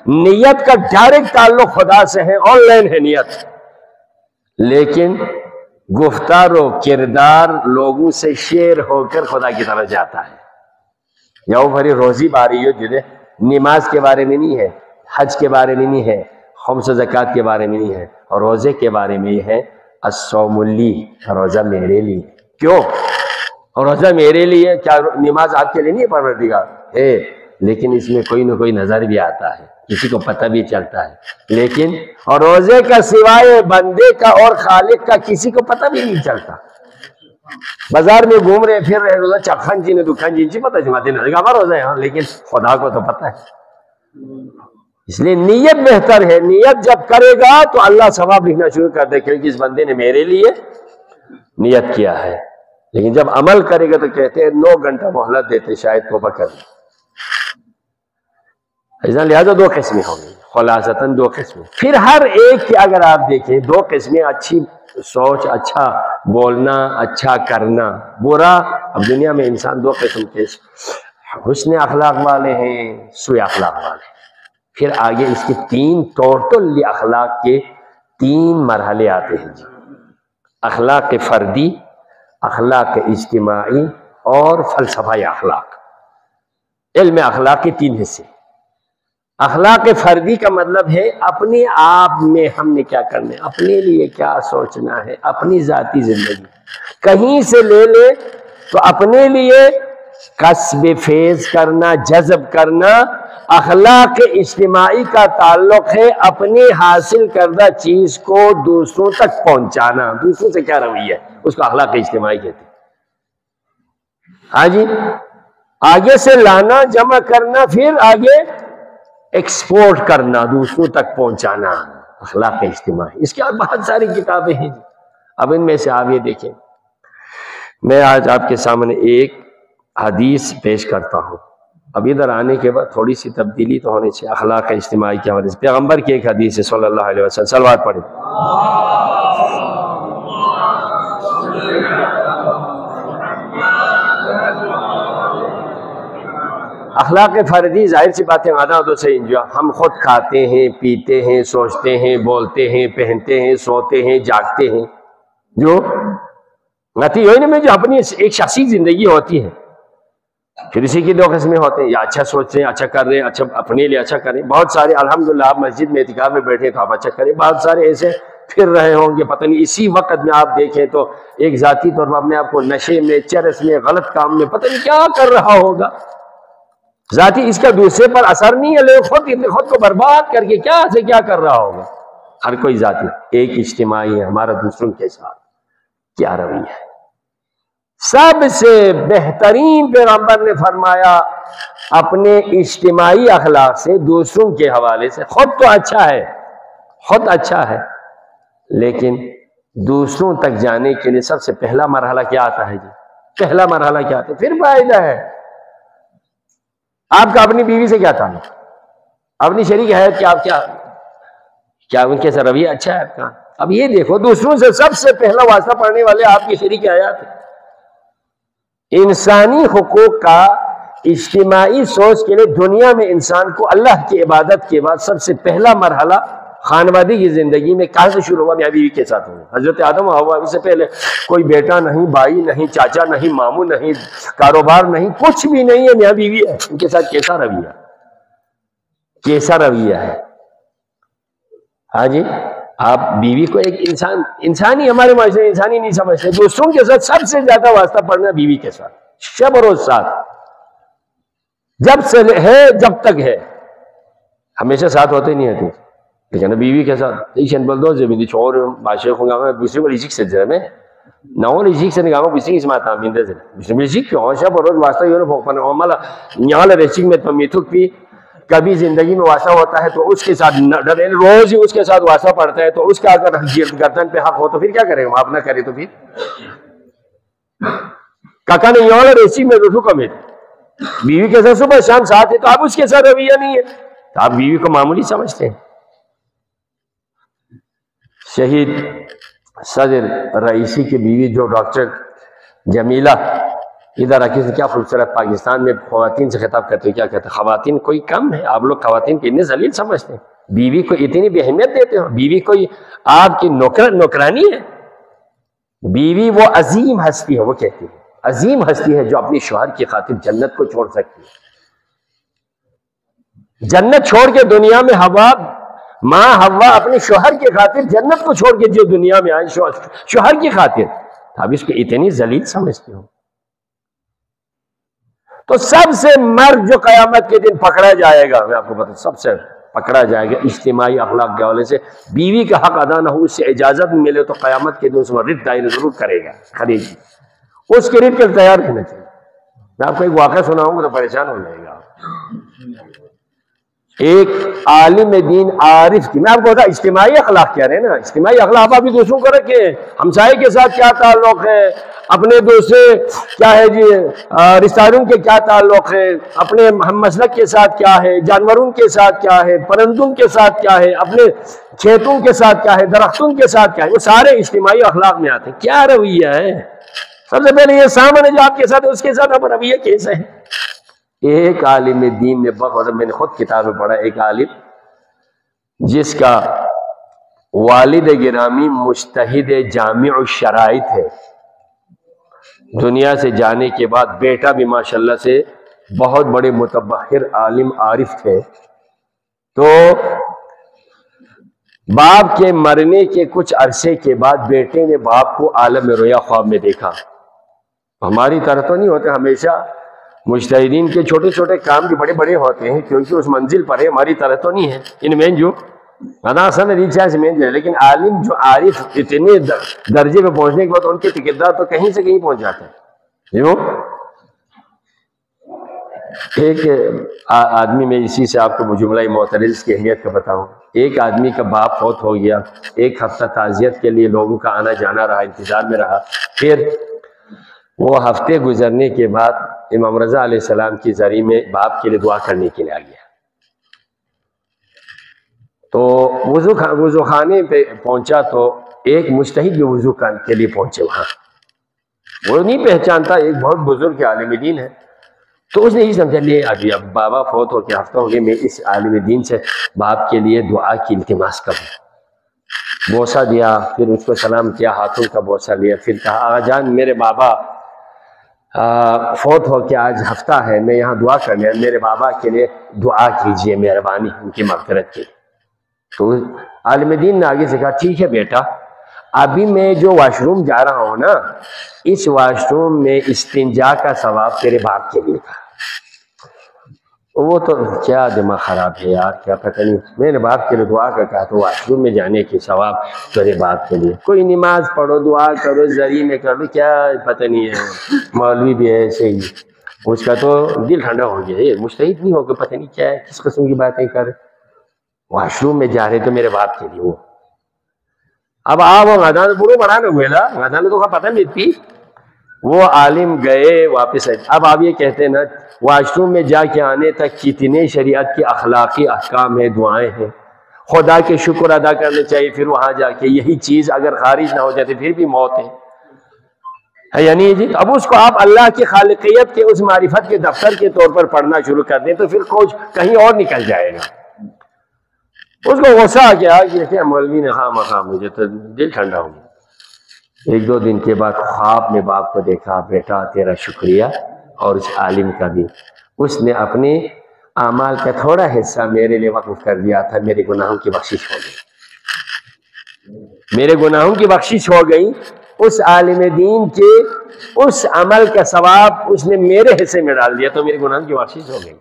نیت کا ڈائریکٹ تعلق خدا سے ہے، آن لائن ہے نیت، لیکن گفتار و کردار لوگوں سے شیئر ہو کر خدا کی طرف جاتا ہے. یا وہ بھری روزی باری ہو جنہیں نماز کے بارے میں نہیں ہے، حج کے بارے میں نہیں ہے، خمس و زکوٰۃ کے بارے میں نہیں ہے، اور روزے کے بارے میں یہ ہے الصوم لی، روزہ میرے لیے. کیوں؟ اور روزہ میرے لیے، کیا نماز آپ کے لیے نہیں پروردگار ہے؟ لیکن اس میں کوئی نہ کوئی نظر بھی آتا ہے، کسی کو پتہ بھی چلتا ہے. لیکن اور روزے کا سوائے بندے کا اور خالق کا کسی کو پتہ بھی نہیں چلتا. بازار میں گھوم رہے پھر رہے، روزہ چکھن جی نے دکھن جی پتہ چلتے نہیں ہمارا روزہ ہے، لیکن خدا کو تو پتہ ہے. اس لیے نیت بہتر ہے. نیت جب کرے گا تو اللہ ثواب لکھنا شروع کر دے، کیونکہ اس بندے نے میرے لیے نیت کیا ہے. لیکن جب عمل کرے گا تو کہتے ہیں 9 گھنٹہ مہلت دیتے شاید توبہ کر لیں. لہذا 2 قسمیں ہوں گی، خلاصتاً 2 قسمیں. پھر ہر ایک کی اگر آپ دیکھیں 2 قسمیں، اچھی سوچ، اچھا بولنا، اچھا کرنا، برا. اب دنیا میں انسان 2 قسم کے حسن اخلاق والے ہیں، سوء اخلاق والے ہیں. پھر آگے اس کے 3 ٹوٹل اخلاق کے 3 مرحلے آتے ہیں جی. اخلاق فردی، اخلاق اجتماعی اور فلسفہ اخلاق۔ علم اخلاق کے 3 حصے۔ اخلاق فردی کا مطلب ہے اپنے آپ میں ہم نے کیا کرنا ہے، اپنے لیے کیا سوچنا ہے، اپنی ذاتی زندگی کہیں سے لے لے تو اپنے لیے کسب فیض کرنا، جذب کرنا۔ اخلاق اجتماعی کا تعلق ہے اپنی حاصل کردہ چیز کو دوسروں تک پہنچانا، دوسروں سے کیا رویہ ہے، اس کو اخلاق اجتماعی کہتے ہیں۔ ہاں جی، آگے سے لانا، جمع کرنا، پھر آگے ایکسپورٹ کرنا، دوسروں تک پہنچانا، اخلاق اجتماعی۔ اس کے بعد بہت ساری کتابیں ہیں، اب ان میں سے آپ یہ دیکھیں۔ میں آج آپ کے سامنے ایک حدیث پیش کرتا ہوں۔ اب ادھر آنے کے بعد تھوڑی سی تبدیلی تو ہونی چاہیے اخلاق اجتماعی کے حوالے سے۔ پیغمبر کی ایک حدیث ہے صلی اللہ علیہ وسلم، صلوات پڑھیں۔ اخلاق فردی ظاہر سی باتیں عادتوں سے انجوائے، ہم خود کھاتے ہیں، پیتے ہیں، سوچتے ہیں، بولتے ہیں، پہنتے ہیں، سوتے ہیں، جاگتے ہیں، جو نتیجے میں جو اپنی ایک شخصی زندگی ہوتی ہے۔ پھر اسی کی 2 قسمیں ہوتے ہیں، یا اچھا سوچ رہے ہیں، اچھا کر رہے ہیں، اچھا اپنے لیے اچھا کریں۔ بہت سارے الحمدللہ آپ مسجد میں اعتکاف میں بیٹھے تو آپ اچھا کریں، بہت سارے ایسے پھر رہے ہوں گے، پتہ نہیں اسی وقت میں آپ دیکھیں تو ایک ذاتی طور پر اپنے آپ کو نشے میں، چرس میں، غلط کام میں پتہ نہیں کیا کر رہا ہوگا۔ ذاتی اس کا دوسرے پر اثر نہیں ہے، لیکن خود کو برباد کر کے کیا سے کیا کر رہا ہوگا۔ ہر کوئی ذاتی، ایک اجتماعی ہے ہمارا دوسروں کے ساتھ کیا رویہ ہے۔ سب سے بہترین پیغمبر نے فرمایا اپنے اجتماعی اخلاق سے، دوسروں کے حوالے سے، خود تو اچھا ہے، خود اچھا ہے، لیکن دوسروں تک جانے کے لیے سب سے پہلا مرحلہ کیا آتا ہے جی؟ پہلا مرحلہ کیا آتا ہے؟ پھر فائدہ ہے۔ آپ کا اپنی بیوی سے کیا تعلق، اپنی شریک حیات کیا، آپ کیا ان کے ساتھ رویہ اچھا ہے آپ کا؟ اب یہ دیکھو، دوسروں سے سب سے پہلا واسطہ پڑھنے والے آپ کی شریک حیات ہیں۔ انسانی حقوق کا اجتماعی سوچ کے لیے دنیا میں انسان کو اللہ کی عبادت کے بعد سب سے پہلا مرحلہ خانوادی کی زندگی میں کہاں سے شروع ہوا؟ میاں بیوی کے ساتھ ہوا۔ حضرت آدم و حوا، اس سے پہلے کوئی بیٹا نہیں، بھائی نہیں، چاچا نہیں، ماموں نہیں، کاروبار نہیں، کچھ بھی نہیں ہے، میاں بیوی ہے۔ ان کے ساتھ کیسا رویہ، کیسا رویہ ہے؟ ہاں جی، آپ بیوی کو ایک انسانی، ہمارے معاشرے میں انسانی نہیں سمجھتے۔ دوسروں کے ساتھ سب سے زیادہ واسطہ پڑنا بیوی کے ساتھ، شب و روز ساتھ، جب سے ہے جب تک ہے، ہمیشہ ساتھ ہوتے نہیں ہوتے، لیکن بیوی کے ساتھ ایشن بلدو زمین چور باشے خونگا میں دوسری کو ریجک سے جرمے ناول ریجک سے نگامو بیسی اس ماتا میندے سے دوسری ریجک کیوں شب و روز واسطہ یوں پھوکپن عمل نیال ریجک میں تو میتھک بھی کبھی زندگی میں واسطہ ہوتا ہے تو اس کے ساتھ روز ہی اس کے ساتھ واسطہ پڑتا ہے، تو اس کا اگر گردن پہ حق ہو تو پھر کیا کرے گا؟ معاف نہ کرے تو پھر کاکا نے یوں ریسی میں رسو کمیت بیوی کے ساتھ صبح شام ساتھ ہے، تو آپ اس کے ساتھ رویہ نہیں ہے، تو آپ بیوی کو معمولی سمجھتے ہیں۔ شہید صدر رئیسی کی بیوی جو ڈاکٹر جمیلہ، ادھر آکے سے کیا خوبصورت پاکستان میں خواتین سے خطاب کرتے ہیں، کیا کہتے ہیں؟ خواتین کوئی کم ہے؟ آپ لوگ خواتین کو اتنے ذلیل سمجھتے ہیں، بیوی کو اتنی بے اہمیت دیتے ہو؟ بیوی کوئی آپ کی نوکرانی ہے؟ بیوی وہ عظیم ہستی ہے، وہ کہتی ہے عظیم ہستی ہے جو اپنی شوہر کی خاطر جنت کو چھوڑ سکتی ہے۔ جنت چھوڑ کے دنیا میں ماں حوا اپنے شوہر کی خاطر جنت کو چھوڑ کے جو دنیا میں آئے شوہر کی خاطر، اب اس کو اتنی ذلیل سمجھتے ہو؟ تو سب سے مرد جو قیامت کے دن پکڑا جائے گا، میں آپ کو بتا سب سے پکڑا جائے گا اجتماعی اخلاق کے حوالے سے، بیوی کا حق ادا نہ ہو، اس سے اجازت ملے تو قیامت کے دن اس میں رد دائر ضرور کرے گا، خرید اس کے رد کے تیار رہنا چاہیے۔ میں آپ کو ایک واقعہ سناؤں گا تو پریشان ہو جائے گا۔ ایک عالم دین عارف کی، میں آپ کو بتا اجتماعی اخلاق کہہ رہے ہیں نا، اجتماعی اخلاق آپ بھی دوسروں کو رکھیں، ہمسائے کے ساتھ کیا تعلق ہے، اپنے دوسرے کیا ہے جی رشتہ داروں کے کیا تعلق ہے، اپنے ہم مسلک کے ساتھ کیا ہے، جانوروں کے ساتھ کیا ہے، پرندوں کے ساتھ کیا ہے، اپنے کھیتوں کے ساتھ کیا ہے، درختوں کے ساتھ کیا ہے، وہ سارے اجتماعی اخلاق میں آتے ہیں۔ کیا رویہ ہے؟ سب سے پہلے یہ سامنے جو آپ کے ساتھ ہے اس کے ساتھ آپ رویہ کیسے ہے؟ ایک عالم دین نے بہت، میں نے خود کتاب میں پڑھا، ایک عالم جس کا والد گرامی مجتہد جامع الشرائط ہے، دنیا سے جانے کے بعد بیٹا بھی ماشاءاللہ سے بہت بڑے متبحر عالم عارف تھے، تو باپ کے مرنے کے کچھ عرصے کے بعد بیٹے نے باپ کو عالم رویا خواب میں دیکھا۔ ہماری طرح تو نہیں ہوتے، ہمیشہ مجتہدین کے چھوٹے چھوٹے کام بھی بڑے بڑے ہوتے ہیں کیونکہ اس منزل پر ہے، ہماری طرح تو نہیں ہے۔ ان میں جو لیکن عالم جو عارف اتنے درجے پہ پہنچنے کے بعد ان کے ٹکٹدار تو کہیں سے کہیں پہنچ جاتے ہیں۔ ایک آدمی میں اسی سے آپ کو جملہ معترض کی اہمیت کا بتاؤں۔ ایک آدمی کا باپ فوت ہو گیا، ایک ہفتہ تعزیت کے لیے لوگوں کا آنا جانا رہا، انتظار میں رہا۔ پھر وہ ہفتے گزرنے کے بعد امام رضا علیہ السلام کی زری میں باپ کے لیے دعا کرنے کے لیے آ گیا۔ تو وضو خانے پہ پہنچا تو ایک مجتہد بھی وضو کے لیے پہنچے وہاں، وہ نہیں پہچانتا، ایک بہت بزرگ عالم دین ہے۔ تو اس نے یہ سمجھا لے ابھی اب بابا فوت ہو کے ہفتہ ہو گیا، میں اس عالم دین سے باپ کے لیے دعا کی التماس کروں۔ بوسہ دیا، پھر اس کو سلام کیا، ہاتھوں کا بوسہ لیا، پھر کہا آغا جان میرے بابا فوت ہو کے آج ہفتہ ہے، میں یہاں دعا کرنے، میرے بابا کے لیے دعا کیجئے مہربانی ان کی مغفرت کی۔ تو عالم دین نے آگے سے کہا ٹھیک ہے بیٹا، ابھی میں جو واش روم جا رہا ہوں نا، اس واش روم میں استنجا کا ثواب تیرے باپ کے لیے تھا۔ وہ تو کیا دماغ خراب ہے یار، کیا پتہ نہیں، میرے باپ کے لیے دعا کا کہا تو واش روم میں جانے کے ثواب تیرے باپ کے لیے، کوئی نماز پڑھو دعا کرو زری میں کر لو، کیا پتہ نہیں ہے، مولوی بھی ہے ایسے ہی، اس کا تو دل ٹھنڈا ہو گیا، یہ مجتہد نہیں ہو کے پتہ نہیں کیا ہے، کس قسم کی باتیں کر، واش روم میں جا رہے تو میرے باپ کے لیے وہ۔ اب آپ غدان بڑو بڑا نہ ہوئے نا، غدان تو کا پتہ نہیں تھی، وہ عالم گئے واپس آئے۔ اب آپ یہ کہتے ہیں نا واش روم میں جا کے آنے تک کتنے شریعت کے اخلاقی احکام ہیں، دعائیں ہیں، خدا کے شکر ادا کرنے چاہیے، پھر وہاں جا کے یہی چیز اگر خارج نہ ہو جاتے پھر بھی موت ہے یعنی جی۔ اب اس کو آپ اللہ کی خالقیت کے اس معرفت کے دفتر کے طور پر پڑھنا شروع کر دیں تو پھر کچھ کہیں اور نکل جائے گا۔ اس کو غصہ آ گیا کہ مولوی نے خواہ مخواہ، مجھے تو دل ٹھنڈا ہو گیا۔ ایک دو دن کے بعد خواب میں باپ کو دیکھا، بیٹا تیرا شکریہ، اور اس عالم کا بھی، اس نے اپنے اعمال کا تھوڑا حصہ میرے لیے وقف کر دیا تھا، میرے گناہوں کی بخشش ہو گئی، میرے گناہوں کی بخشش ہو گئی، اس عالم دین کے اس عمل کا ثواب اس نے میرے حصے میں ڈال دیا تو میرے گناہوں کی بخشش ہو گئی۔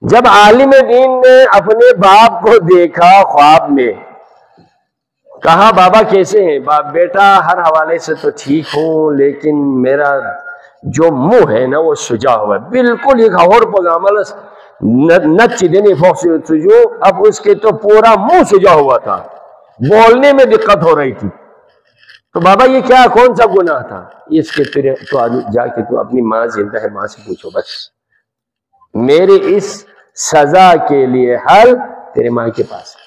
جب عالم دین نے اپنے باپ کو دیکھا خواب میں، کہا بابا کیسے ہیں؟ بیٹا ہر حوالے سے تو ٹھیک ہوں، لیکن میرا جو منہ ہے نا وہ سجا ہوا ہے، بالکل ایک اور پگاملس نچ دینے سجو، اب اس کے تو پورا منہ سجا ہوا تھا، بولنے میں دقت ہو رہی تھی۔ تو بابا یہ کیا کون سا گناہ تھا؟ اس کے پھر تو جا کے تو اپنی ماں زندہ ہے، ماں سے پوچھو، بس میرے اس سزا کے لیے حل تیرے ماں کے پاس ہے۔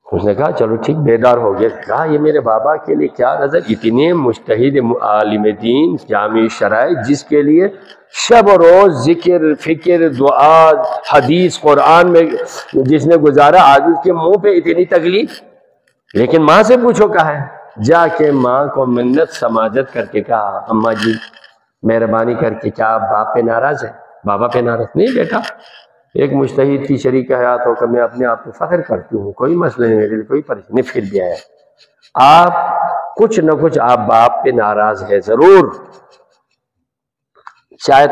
اس نے کہا چلو ٹھیک، بیدار ہو گیا، کہا یہ میرے بابا کے لیے کیا نظر، اتنے مجتہد عالم دین جامع شرائع جس کے لیے شب و روز ذکر فکر دعا حدیث قرآن میں جس نے گزارا، آج اس کے منہ پہ اتنی تکلیف، لیکن ماں سے پوچھو کہا ہے، جا کے ماں کو منت سماجت کر کے کہا اماں جی مہربانی کر کے کیا آپ باپ پہ ناراض ہے؟ بابا پہ ناراض نہیں بیٹا، ایک مجتہد کی شریک حیات ہو کر میں اپنے آپ کو فخر کرتی ہوں، کوئی مسئلہ نہیں، میرے لیے کوئی پریشانی، پھر بھی آیا آپ کچھ نہ کچھ آپ باپ پہ ناراض ہے ضرور، شاید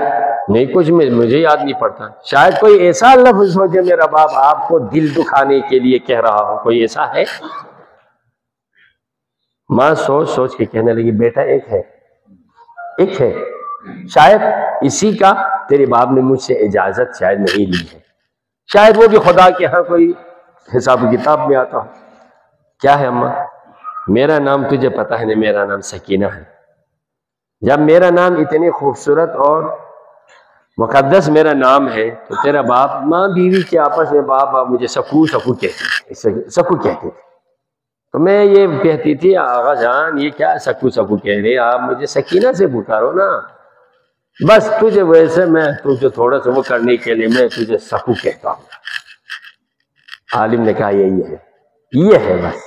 نہیں کچھ مجھے یاد نہیں پڑتا، شاید کوئی ایسا لفظ ہو جو میرا باپ آپ کو دل دکھانے کے لیے کہہ رہا ہو، کوئی ایسا ہے؟ ماں سوچ سوچ کے کہنے لگی بیٹا ایک ہے، شاید اسی کا تیرے باپ نے مجھ سے اجازت شاید نہیں لی ہے، شاید وہ بھی خدا کے ہاں کوئی حساب کتاب میں آتا ہو۔ کیا ہے اماں؟ میرا نام تجھے پتا ہے نا، میرا نام سکینہ ہے، جب میرا نام اتنی خوبصورت اور مقدس میرا نام ہے تو تیرا باپ ماں بیوی کے آپس میں باپ مجھے سکو کہتے تھے، تو میں یہ کہتی تھی آغا جان یہ کیا سکو کہہ رہے، آپ مجھے سکینہ سے پکارو نا، بس تجھے ویسے میں تجھے تھوڑا سا وہ کرنے کے لیے میں تجھے سکو کہتا ہوں۔ عالم نے کہا یہ ہے بس،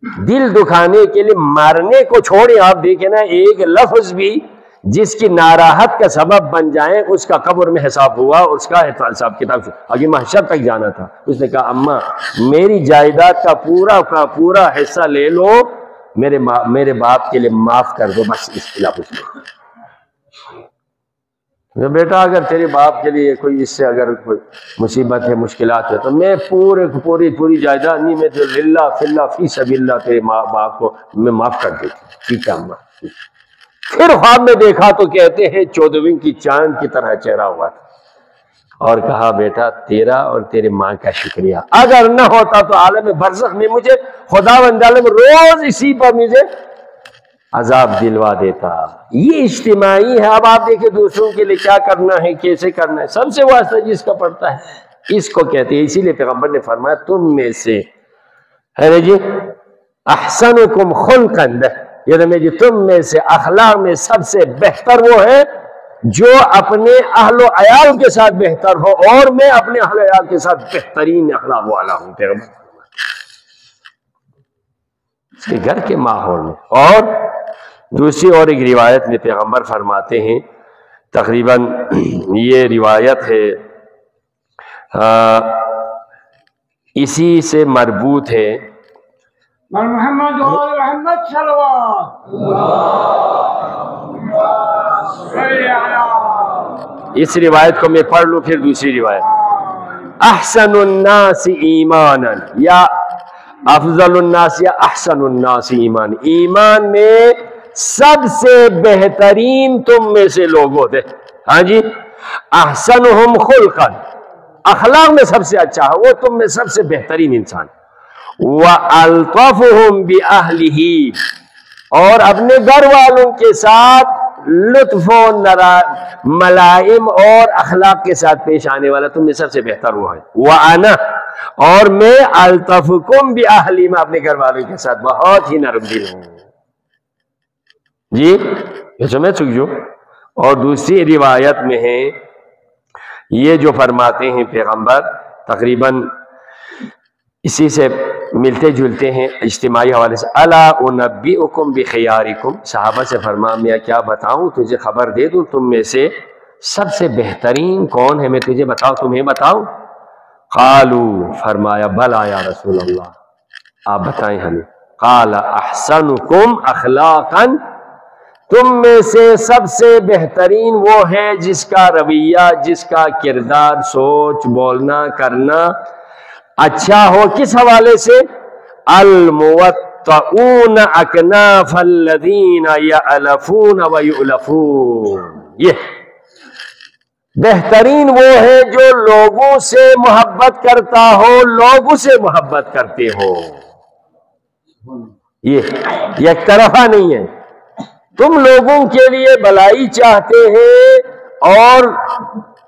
دل دکھانے کے لیے مارنے کو چھوڑیں. آپ دیکھیں نا ایک لفظ بھی جس کی ناراحت کا سبب بن جائے اس کا قبر میں حساب ہوا, اس کا حساب کتاب آگے محشر تک جانا تھا. اس نے کہا اماں میری جائیداد کا پورا حصہ لے لو, میرے باپ کے لیے معاف کر دو, بس اس خلاف اس میں. بیٹا اگر تیرے باپ کے لیے کوئی اس سے اگر کوئی مصیبت ہے مشکلات ہے تو میں پوری جائیداد نہیں, میں تو للہ فی اللہ فی سبیل اللہ تیرے ماں باپ کو میں معاف کر دیتی. ٹھیک ہے اماں. پھر خواب میں دیکھا تو کہتے ہیں 14ویں کی چاند کی طرح چہرہ ہوا تھا, اور کہا بیٹا تیرا اور تیرے ماں کا شکریہ, اگر نہ ہوتا تو عالم برزخ میں مجھے خداوند عالم روز اسی پر مجھے عذاب دلوا دیتا. یہ اجتماعی ہے. اب آپ دیکھیں دوسروں کے لیے کیا کرنا ہے, کیسے کرنا ہے, سب سے واسطہ جس کا پڑتا ہے اس کو کہتے ہیں. اسی لیے پیغمبر نے فرمایا تم میں سے ہے نا جی احسنکم خلقا, یعنی جی تم میں سے اخلاق میں سب سے بہتر وہ ہے جو اپنے اہل و عیال کے ساتھ بہتر ہو, اور میں اپنے اہل و عیال کے ساتھ بہترین اخلاق والا ہوں. پیغمبر اس کے گھر کے ماحول میں. اور دوسری اور ایک روایت میں پیغمبر فرماتے ہیں, تقریباً یہ روایت ہے اسی سے مربوط ہے, محمد وآل محمد صلوات. اس روایت کو میں پڑھ لوں پھر دوسری روایت. احسن الناس ایمانا یا افضل الناس یا احسن الناس ایمان, ایمان میں سب سے بہترین تم میں سے لوگ ہوتے. ہاں جی. احسنہم خلقا, اخلاق میں سب سے اچھا ہے وہ تم میں سب سے بہترین انسان. وَأَلْطَفُهُمْ بِأَهْلِهِ, اور اپنے گھر والوں کے ساتھ لطف و ملائم اور اخلاق کے ساتھ پیش آنے والا تم میں سب سے بہتر وہ ہے. وَأَنَا, اور میں الطفکم بِأَهْلِي, میں اپنے گھر والوں کے ساتھ بہت ہی نرم دل ہوں. جی یہ سمجھ سکتے جو. اور دوسری روایت میں ہے یہ جو فرماتے ہیں پیغمبر تقریباً اسی سے ملتے جلتے ہیں اجتماعی حوالے سے. الا انبئکم بخیارکم, صحابہ سے فرما میں کیا بتاؤں تجھے, خبر دے دوں تم میں سے سب سے بہترین کون ہے, میں تجھے بتاؤں تمہیں بتاؤں. قالوا, فرمایا بلا یا رسول اللہ آپ بتائیں ہمیں. قال احسنکم اخلاقا, تم میں سے سب سے بہترین وہ ہے جس کا رویہ, جس کا کردار, سوچ, بولنا, کرنا اچھا ہو. کس حوالے سے؟ الموطؤون اکناف الذین یألفون ویؤلفون, یہ بہترین وہ ہے جو لوگوں سے محبت کرتا ہو, لوگ اسے محبت کرتے ہو. یہ یک طرفہ نہیں ہے, تم لوگوں کے لیے بھلائی چاہتے ہیں اور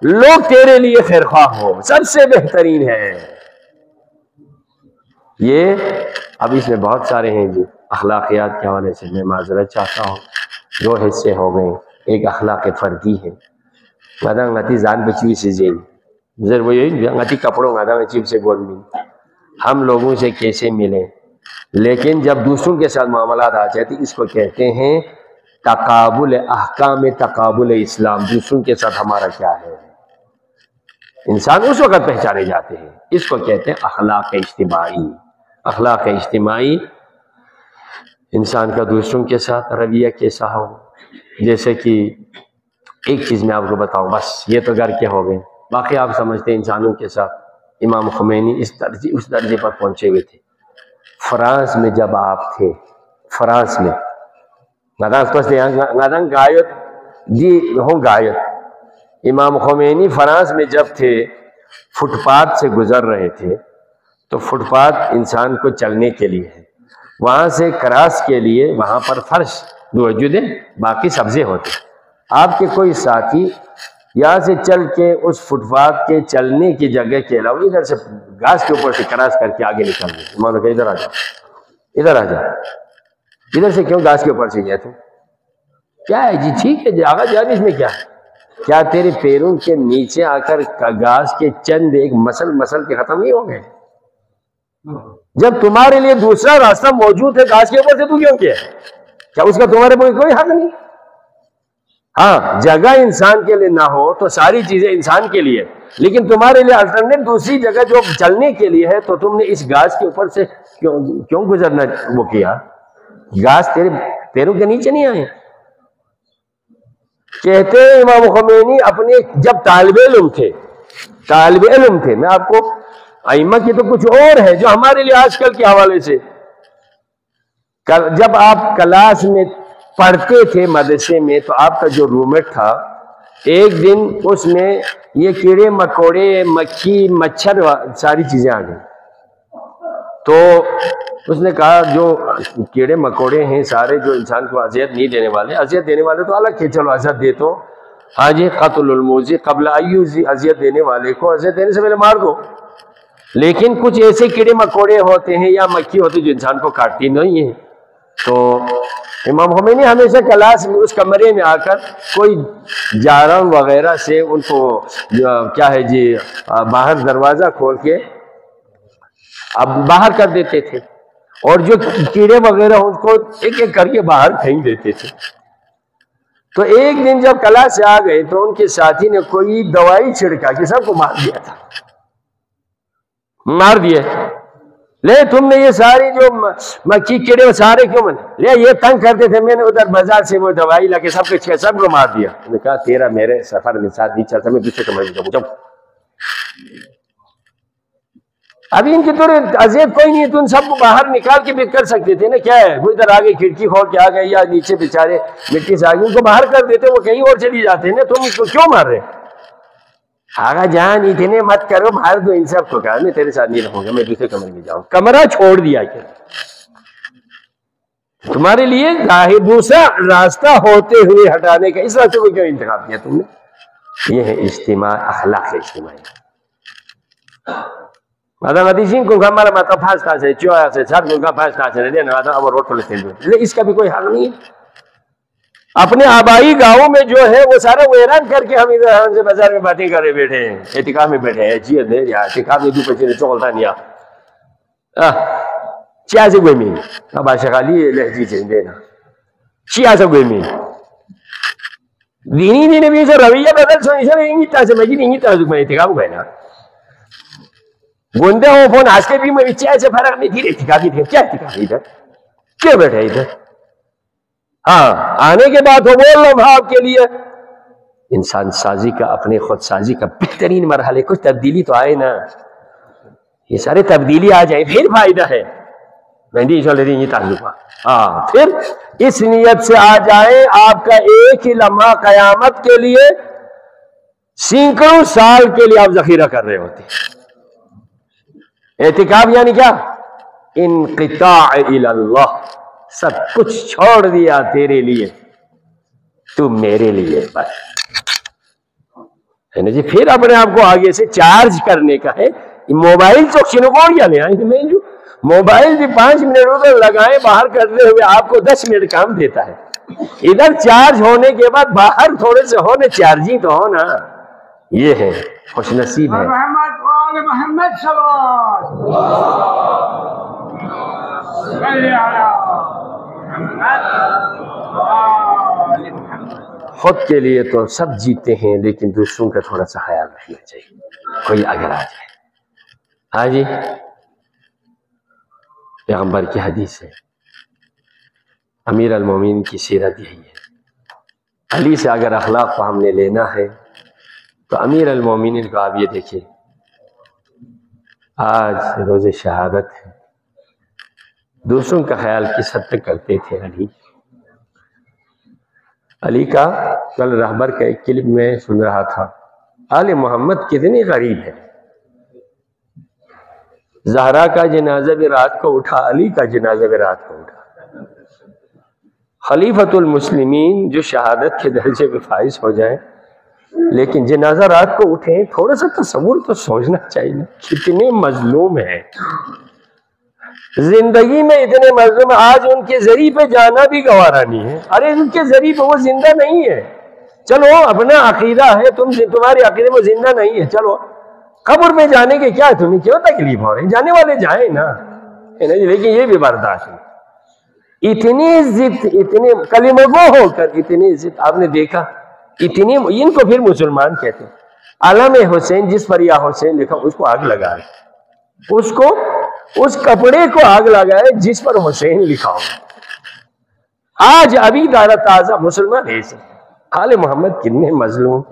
لوگ تیرے لیے خیرخواہ ہو, سب سے بہترین ہے یہ. اب اس میں بہت سارے ہیں جی اخلاقیات کے حوالے سے میں معذرت چاہتا ہوں. 2 حصے ہو گئے, ایک اخلاق فردی ہے, غدا غتی جان بچی سے جی ضرور وہی غتی کپڑوں غدا غتی سے بول بھی ہم لوگوں سے کیسے ملیں, لیکن جب دوسروں کے ساتھ معاملات آ جاتے اس کو کہتے ہیں تقابل احکام, تقابل اسلام. دوسروں کے ساتھ ہمارا کیا ہے, انسان اس وقت پہچانے جاتے ہیں. اس کو کہتے ہیں اخلاق اجتماعی. اخلاق اجتماعی انسان کا دوسروں کے ساتھ رویہ کیسا ہو. جیسے کہ ایک چیز میں آپ کو بتاؤں, بس یہ تو گھر کے ہو گئے, باقی آپ سمجھتے ہیں انسانوں کے ساتھ. امام خمینی اس درجے پر پہنچے ہوئے تھے. فرانس میں جب آپ تھے, فرانس میں گایت جی ہوں گایت, امام خمینی فرانس میں جب تھے فٹ پاتھ سے گزر رہے تھے, تو فٹ پاتھ انسان کو چلنے کے لیے ہے, وہاں سے کراس کے لیے وہاں پر فرش موجود ہے, باقی سبزے ہوتے. آپ کے کوئی ساتھی یہاں سے چل کے اس فٹ پاتھ کے چلنے کی جگہ کے علاوہ ادھر سے گھاس کے اوپر سے کراس کر کے آگے نکل گئے. امام نے کہا ادھر آ جاؤ, ادھر آ جاؤ, ادھر سے کیوں گھاس کے اوپر سے گیا؟ تو کیا ہے جی, ٹھیک ہے جی آگا جا, اس میں کیا ہے, کیا تیرے پیروں کے نیچے آ کر گھاس کے چند ایک مسل کے ختم نہیں ہو گئے؟ جب تمہارے لیے دوسرا راستہ موجود ہے گھاس کے اوپر سے تو کیوں کیا ہے؟ کیا اس کا تمہارے پاس کوئی حق نہیں؟ ہاں جگہ انسان کے لیے نہ ہو تو ساری چیزیں انسان کے لیے، لیکن تمہارے لیے الٹرنیٹ دوسری جگہ جو چلنے کے لیے ہے، تو تم نے اس گھاس کے اوپر سے کیوں گزرنا وہ کیا؟ گھاس تیرے پیروں کے نیچے نہیں آئے؟ کہتے ہیں امام خمینی اپنے جب طالب علم تھے، میں آپ کو ائمہ کی تو کچھ اور ہے جو ہمارے لیے آج کل کے حوالے سے، جب آپ کلاس میں پڑھتے تھے مدرسے میں تو آپ کا جو روممیٹ تھا، ایک دن اس میں یہ کیڑے مکوڑے مکھی مچھر ساری چیزیں آ گئی، تو اس نے کہا جو کیڑے مکوڑے ہیں سارے جو انسان کو اذیت نہیں دینے والے، اذیت دینے والے تو الگ ہے، چلو اذیت دے تو ہاں جی، قتل الموذی قبل ایوزی، اذیت دینے والے کو اذیت دینے سے پہلے مار دو، لیکن کچھ ایسے کیڑے مکوڑے ہوتے ہیں یا مکھی ہوتی جو انسان کو کاٹتی نہیں ہیں، تو امام خمینی ہمیشہ کلاس میں اس کمرے میں آ کر کوئی جارم وغیرہ سے ان کو کیا ہے جی باہر دروازہ کھول کے اب باہر کر دیتے تھے، اور جو کیڑے وغیرہ ان کو ایک ایک کر کے باہر پھینک دیتے تھے۔ تو ایک دن جب کلاس سے آ گئے تو ان کے ساتھی نے کوئی دوائی چھڑکا کے سب کو مار دیا تھا، مار دیے۔ لے تم نے یہ ساری جو مکھی کیڑے وہ سارے کیوں لے، یہ تنگ کرتے تھے، میں نے ادھر بازار سے وہ دوائی لا کے سب کو مار دیا۔ میں نے کہا تیرا میرے سفر میں ساتھ نہیں چلتا، میں دوسرے کمرے میں جاؤں۔ ابھی ان کی تو اذیت کوئی نہیں ہے، تو ان سب کو باہر نکال کے بھی کر سکتے تھے نا، کیا ہے وہ ادھر آگے کھڑکی کھول کے آ گئے یا نیچے بےچارے مٹی سے آگے، ان کو باہر کر دیتے، وہ کہیں اور چلی جاتے ہیں نا، تم اس کو کیوں مار رہے؟ آگا جان اتنے مت کرو، باہر دو ان سب کو، کہا میں تیرے ساتھ نہیں رہوں گا، میں دوسرے کمرے میں جاؤں، کمرہ چھوڑ دیا کیا؟ تمہارے لیے دوسرا راستہ ہوتے ہوئے ہٹانے کا اس راستے کو کیوں انتخاب کیا تم نے؟ یہ ہے اجتماع، اخلاق اجتماعی۔ اس کا بھی کوئی حق نہیں ہے۔ اپنے آبائی گاؤں میں جو ہے وہ سارا ویران کر کے ہم ادھر سے بازار میں باتیں کر رہے بیٹھے ہیں، اعتکاف میں بیٹھے ہیں، جی دے یا اعتکاف میں دو پچھلے چولتا نیا چیا سے کوئی مین اب آشغالی لہجی سے دینا چیا سے کوئی مین دینی دینی بھی سے رویہ بدل سو اسے انگی تاسے مجید انگی تاسے میں اعتکاف ہوئے نا گوندے ہوں فون آج کے بھی میں چیا سے فرق نہیں تھی، اعتکافی تھے، کیا اعتکافی ادھر کیوں بیٹھے ادھر؟ ہاں آنے کے بعد وہ بول رہا ہوں آپ کے لیے انسان سازی کا، اپنے خود سازی کا بہترین مرحلے، کچھ تبدیلی تو آئے نا، یہ سارے تبدیلی آ جائیں پھر فائدہ ہے۔ مہندی چلے رہی یہ تعلق، ہاں پھر اس نیت سے آ جائیں آپ کا ایک ہی لمحہ قیامت کے لیے سینکڑوں سال کے لیے آپ ذخیرہ کر رہے ہوتے ہیں۔ اعتکاف یعنی کیا؟ انقطاع الی اللہ، سب کچھ چھوڑ دیا تیرے لیے، تو میرے لیے بس ہے نا جی۔ پھر اپنے آپ کو آگے سے چارج کرنے کا ہے۔ موبائل تو چھنکوڑ یا لے آئیں، میں جو موبائل بھی 5 منٹ ادھر لگائیں باہر کرتے ہوئے آپ کو 10 منٹ کام دیتا ہے، ادھر چارج ہونے کے بعد باہر تھوڑے سے ہونے چارجنگ تو ہونا، یہ ہے خوش نصیب ہے۔ محمد صلی خود کے لیے تو سب جیتے ہیں، لیکن دوسروں کا تھوڑا سا خیال رکھنا چاہیے۔ کوئی اگر آ جائے، ہاں جی پیغمبر کی حدیث ہے، امیر المومنین کی سیرت یہی ہے۔ علی سے اگر اخلاق کو ہم نے لینا ہے تو امیر المومنین کو آپ یہ دیکھیں، آج روز شہادت ہے، دوسروں کا خیال کس حد تک کرتے تھے علی کا۔ کل رہبر کا ایک کلپ میں سن رہا تھا، آل محمد کتنی غریب ہے، زہرا کا جنازہ بھی رات کو اٹھا، علی کا جنازہ بھی رات کو اٹھا۔ خلیفۃ المسلمین جو شہادت کے درجے پہ فائز ہو جائیں لیکن جنازہ رات کو اٹھیں، تھوڑا سا تصور تو سوچنا چاہیے، کتنے مظلوم ہیں زندگی میں، اتنے مظلوم ہیں، آج ان کے ذریعے پہ جانا بھی گوارا نہیں ہے۔ ارے ان کے ذریعے پہ وہ زندہ نہیں ہے، چلو اپنا عقیدہ ہے، تمہارے عقیدے میں زندہ نہیں ہے، چلو قبر میں جانے کے کیا تمہیں کیوں تکلیف ہو رہی؟ جانے والے جائیں نا، لیکن یہ بھی برداشت نہیں۔ اتنی ضد، اتنے کلمہ گو ہو کر اتنی ضد، آپ نے دیکھا اتنی، ان کو پھر مسلمان کہتے ہیں۔ علم حسین جس پر یا حسین لکھا اس کو آگ لگائے، اس کپڑے کو آگ لگائے جس پر حسین لکھا ہو۔ آج ابھی دارا تازہ مسلمان ایسے آل محمد کتنے مظلوم،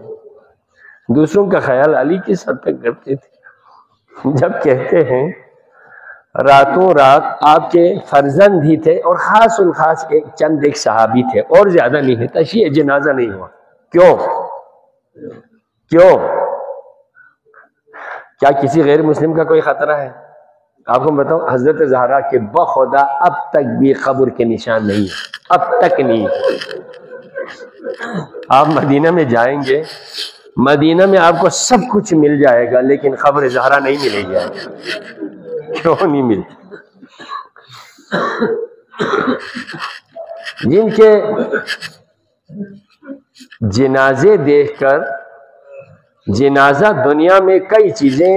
دوسروں کا خیال علی کی سب تک کرتے تھے۔ جب کہتے ہیں راتوں رات آپ کے فرزند ہی تھے اور خاص الخاص ایک صحابی تھے اور زیادہ نہیں ہے، تشیع جنازہ نہیں ہوا، کیوں؟ کیا کسی غیر مسلم کا کوئی خطرہ ہے؟ آپ کو بتاؤں، حضرت زہرا کے بخدا اب تک بھی قبر کے نشان نہیں ہے، اب تک نہیں۔ آپ مدینہ میں جائیں گے، مدینہ میں آپ کو سب کچھ مل جائے گا لیکن قبر زہرا نہیں ملے گی۔ کیوں نہیں ملتی؟ جن کے جنازے دیکھ کر، جنازہ دنیا میں کئی چیزیں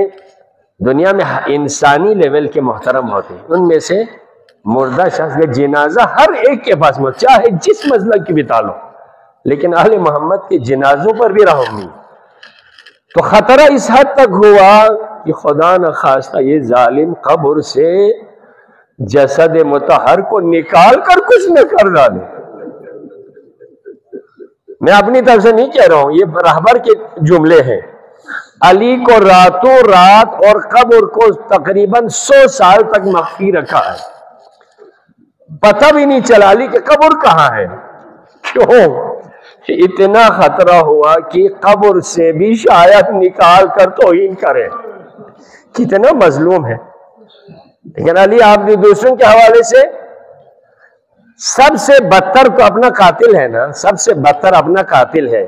دنیا میں انسانی لیول کے محترم ہوتے ہیں، ان میں سے مردہ شخص کا جنازہ ہر ایک کے پاس موجود، چاہے جس مذہب کی بھی تعلق، لیکن آل محمد کے جنازوں پر بھی رحم نہیں۔ تو خطرہ اس حد تک ہوا کہ خدا نخواستہ یہ ظالم قبر سے جسد مطہر کو نکال کر کچھ نہ کر ڈالے۔ میں اپنی طرف سے نہیں کہہ رہا ہوں، یہ رہبر کے جملے ہیں۔ علی کو راتوں رات اور قبر کو تقریباً 100 سال تک مخفی رکھا ہے، پتہ بھی نہیں چلا علی کہ قبر کہاں ہے۔ کیوں؟ اتنا خطرہ ہوا کہ قبر سے بھی شاید نکال کر توہین کرے۔ کتنا مظلوم ہے۔ لیکن علی آپ نے دوسروں کے حوالے سے سب سے بدتر تو اپنا قاتل ہے نا، سب سے بدتر اپنا قاتل ہے،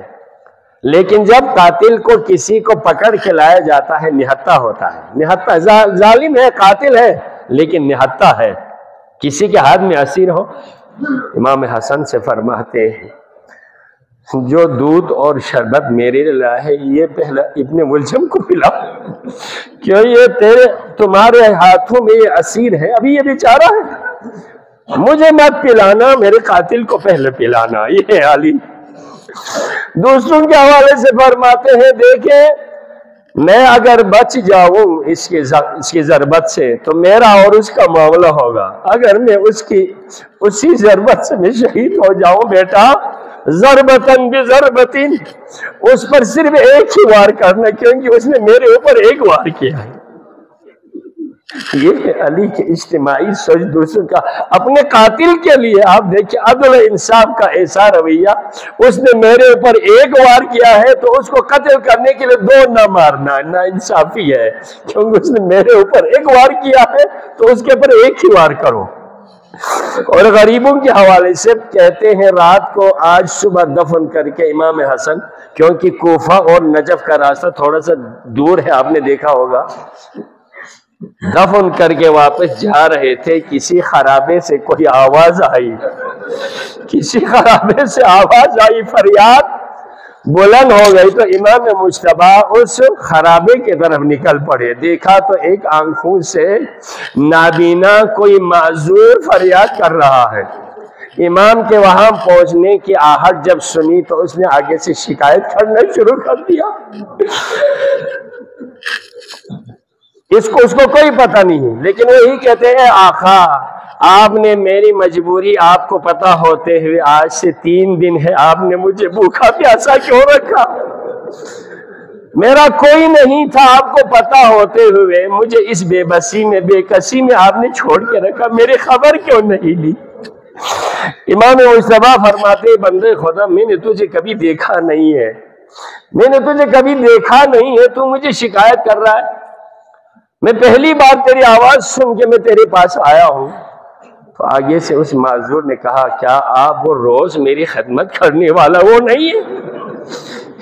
لیکن جب قاتل کو کسی کو پکڑ کے لایا جاتا ہے نہتہ ہوتا ہے، نہتہ ظالم ہے، قاتل ہے لیکن نہتہ ہے، کسی کے ہاتھ میں اسیر ہو۔ امام حسن سے فرماتے ہیں جو دودھ اور شربت میرے لیے لائے ہے یہ پہلا ابن ملجم کو پلا، کیوں یہ تمہارے ہاتھوں میں یہ اسیر ہے، ابھی یہ بیچارہ ہے، مجھے مت پلانا، میرے قاتل کو پہلے پلانا۔ یہ ہے علی۔ دوسروں کے حوالے سے فرماتے ہیں دیکھیں میں اگر بچ جاؤں اس کی ضربت سے تو میرا اور اس کا معاملہ ہوگا، اگر میں اسی ضربت سے میں شہید ہو جاؤں بیٹا، ضربتن بضربتن، اس پر صرف ایک ہی وار کرنا کیونکہ اس نے میرے اوپر ایک وار کیا ہے۔ یہ ہے علی کے اجتماعی سوچ، دوسروں کا اپنے قاتل کے لیے۔ آپ دیکھیں عدل و انصاف کا ایسا رویہ، اس نے میرے اوپر ایک وار کیا ہے تو اس کو قتل کرنے کے لیے دو نہ مارنا، نا انصافی ہے، کیونکہ اس نے میرے اوپر ایک وار کیا ہے تو اس کے اوپر ایک ہی وار کرو۔ اور غریبوں کے حوالے سے کہتے ہیں رات کو آج صبح دفن کر کے امام حسن، کیونکہ کوفہ اور نجف کا راستہ تھوڑا سا دور ہے، آپ نے دیکھا ہوگا، دفن کر کے واپس جا رہے تھے، کسی خرابے سے کوئی آواز آئی، کسی خرابے سے آواز آئی، فریاد بلند ہو گئی تو امام مجتبی اس خرابے کی طرف نکل پڑے، دیکھا تو ایک آنکھوں سے نابینا کوئی معذور فریاد کر رہا ہے۔ امام کے وہاں پہنچنے کی آہٹ جب سنی تو اس نے آگے سے شکایت کرنا شروع کر دیا۔ اس کو کوئی پتہ نہیں، لیکن وہی کہتے ہیں آقا آپ نے میری مجبوری آپ کو پتہ ہوتے ہوئے آج سے 3 دن ہے آپ نے مجھے بھوکا پیاسا کیوں رکھا؟ میرا کوئی نہیں تھا، آپ کو پتہ ہوتے ہوئے مجھے اس بے بسی میں، بے کسی میں آپ نے چھوڑ کے رکھا، میری خبر کیوں نہیں لی؟ امام مجتبی فرماتے بندے خدا میں نے تجھے کبھی دیکھا نہیں ہے، میں نے تجھے کبھی دیکھا نہیں ہے، تو مجھے شکایت کر رہا ہے، میں پہلی بار تیری آواز سن کے میں تیرے پاس آیا ہوں۔ تو آگے سے اس معذور نے کہا کیا آپ وہ روز میری خدمت کرنے والا وہ نہیں ہے؟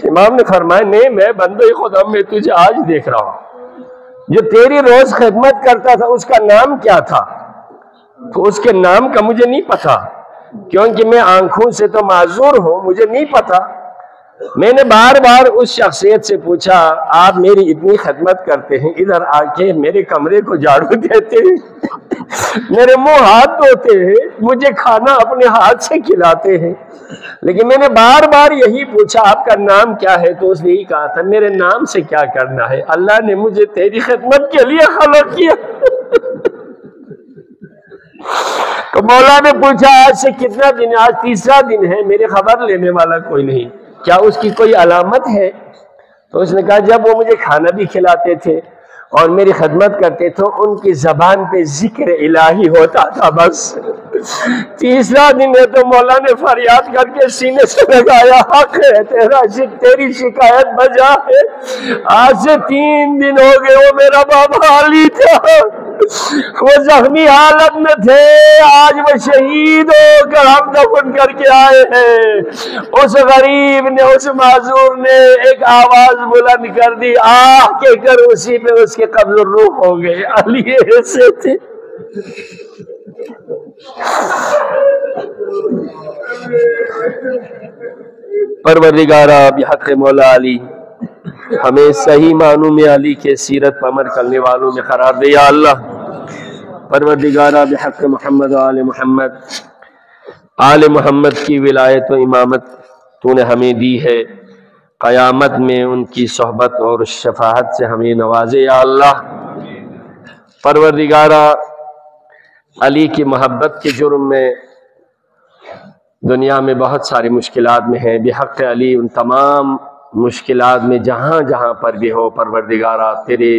امام نے فرمایا نہیں، میں بندے خدا میں تجھے آج دیکھ رہا ہوں، جو تیری روز خدمت کرتا تھا اس کا نام کیا تھا؟ تو اس کے نام کا مجھے نہیں پتا، کیونکہ میں آنکھوں سے تو معذور ہوں، مجھے نہیں پتا۔ میں نے بار بار اس شخصیت سے پوچھا آپ میری اتنی خدمت کرتے ہیں، ادھر آ کے میرے کمرے کو جھاڑو دیتے ہیں، میرے منہ ہاتھ دھوتے ہیں، مجھے کھانا اپنے ہاتھ سے کھلاتے ہیں، لیکن میں نے بار بار یہی پوچھا آپ کا نام کیا ہے، تو اس نے یہی کہا تھا میرے نام سے کیا کرنا ہے، اللہ نے مجھے تیری خدمت کے لیے خلق کیا۔ تو مولا نے پوچھا آج سے کتنا دن ہے؟ آج تیسرا دن ہے، میری خبر لینے والا کوئی نہیں، کیا اس کی کوئی علامت ہے؟ تو اس نے کہا جب وہ مجھے کھانا بھی کھلاتے تھے اور میری خدمت کرتے تھے ان کی زبان پہ ذکر الہی ہوتا تھا بس۔ تیسرا دن ہے تو مولا نے فریاد کر کے سینے سے لگایا حق ہے تیری شکایت بجا ہے، آج سے 3 دن ہو گئے وہ میرا بابا علی تھا، وہ زخمی حالت میں تھے، آج وہ شہید ہو کر ہم دفن کر کے آئے ہیں۔ اس غریب نے، اس معذور نے ایک آواز بلند کر دی، آہ کے کر اسی پہ اس کے قبض روح ہو گئے۔ علی ایسے تھے۔ پروردگارا بحق مولا علی ہمیں صحیح معنوں میں علی کے سیرت پر عمل کرنے والوں میں قرار دے یا اللہ۔ پروردگارا بحق محمد و آل محمد، آل محمد کی ولایت و امامت تو نے ہمیں دی ہے، قیامت میں ان کی صحبت اور شفاعت سے ہمیں نوازے یا اللہ۔ پروردگارا علی کی محبت کے جرم میں دنیا میں بہت ساری مشکلات میں ہیں، بحق علی ان تمام مشکلات میں جہاں جہاں پر بھی ہو پروردگارا تیرے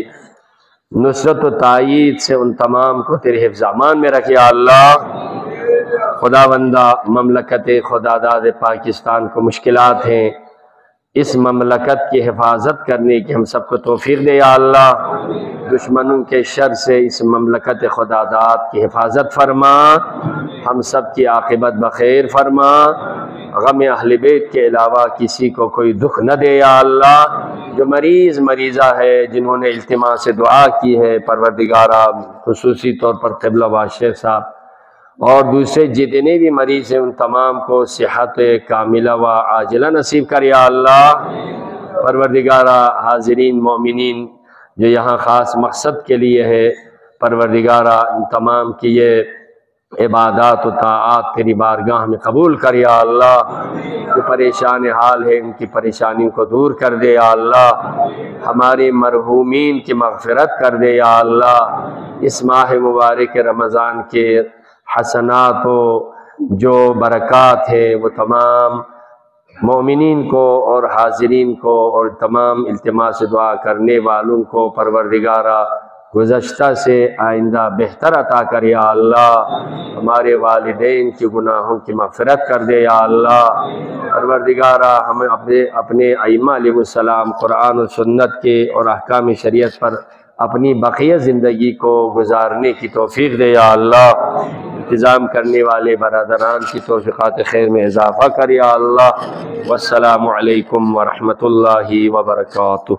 نصرت و تائید سے ان تمام کو تیرے حفظ امان میں رکھ یا اللہ۔ خداوندہ مملکت خدا داد پاکستان کو مشکلات ہیں، اس مملکت کی حفاظت کرنے کی ہم سب کو توفیق دے یا اللہ۔ دشمنوں کے شر سے اس مملکت خدا داد کی حفاظت فرما، ہم سب کی عاقبت بخیر فرما، غم اہل بیت کے علاوہ کسی کو کوئی دکھ نہ دے یا اللہ۔ جو مریضہ ہے جنہوں نے التماس سے دعا کی ہے پروردگارہ، خصوصی طور پر قبلہ باز شیخ صاحب اور دوسرے جتنے بھی مریض ہیں ان تمام کو صحت کاملہ و عاجلہ نصیب کر یا اللہ۔ پروردگارہ حاضرین مومنین جو یہاں خاص مقصد کے لیے ہے پروردگارہ ان تمام کی یہ عبادات و طاعات تیری بارگاہ میں قبول کر یا اللہ۔ جو پریشان حال ہے ان کی پریشانیوں کو دور کر دے یا اللہ، ہمارے مرحومین کی مغفرت کر دے یا اللہ۔ اس ماہ مبارک رمضان کے حسنات و جو برکات ہے وہ تمام مومنین کو اور حاضرین کو اور تمام التماس دعا کرنے والوں کو پروردگارہ گزشتہ سے آئندہ بہتر عطا کر یا اللہ۔ ہمارے والدین کی گناہوں کی مغفرت کر دے یا اللہ۔ پروردگارہ ہمیں اپنے ائمہ علیہ السلام قرآن و سنت کے اور احکام شریعت پر اپنی بقیہ زندگی کو گزارنے کی توفیق دے یا اللہ۔ انتظام کرنے والے برادران کی توفیقات خیر میں اضافہ کر یا اللہ۔ والسلام علیکم ورحمۃ اللہ وبرکاتہ۔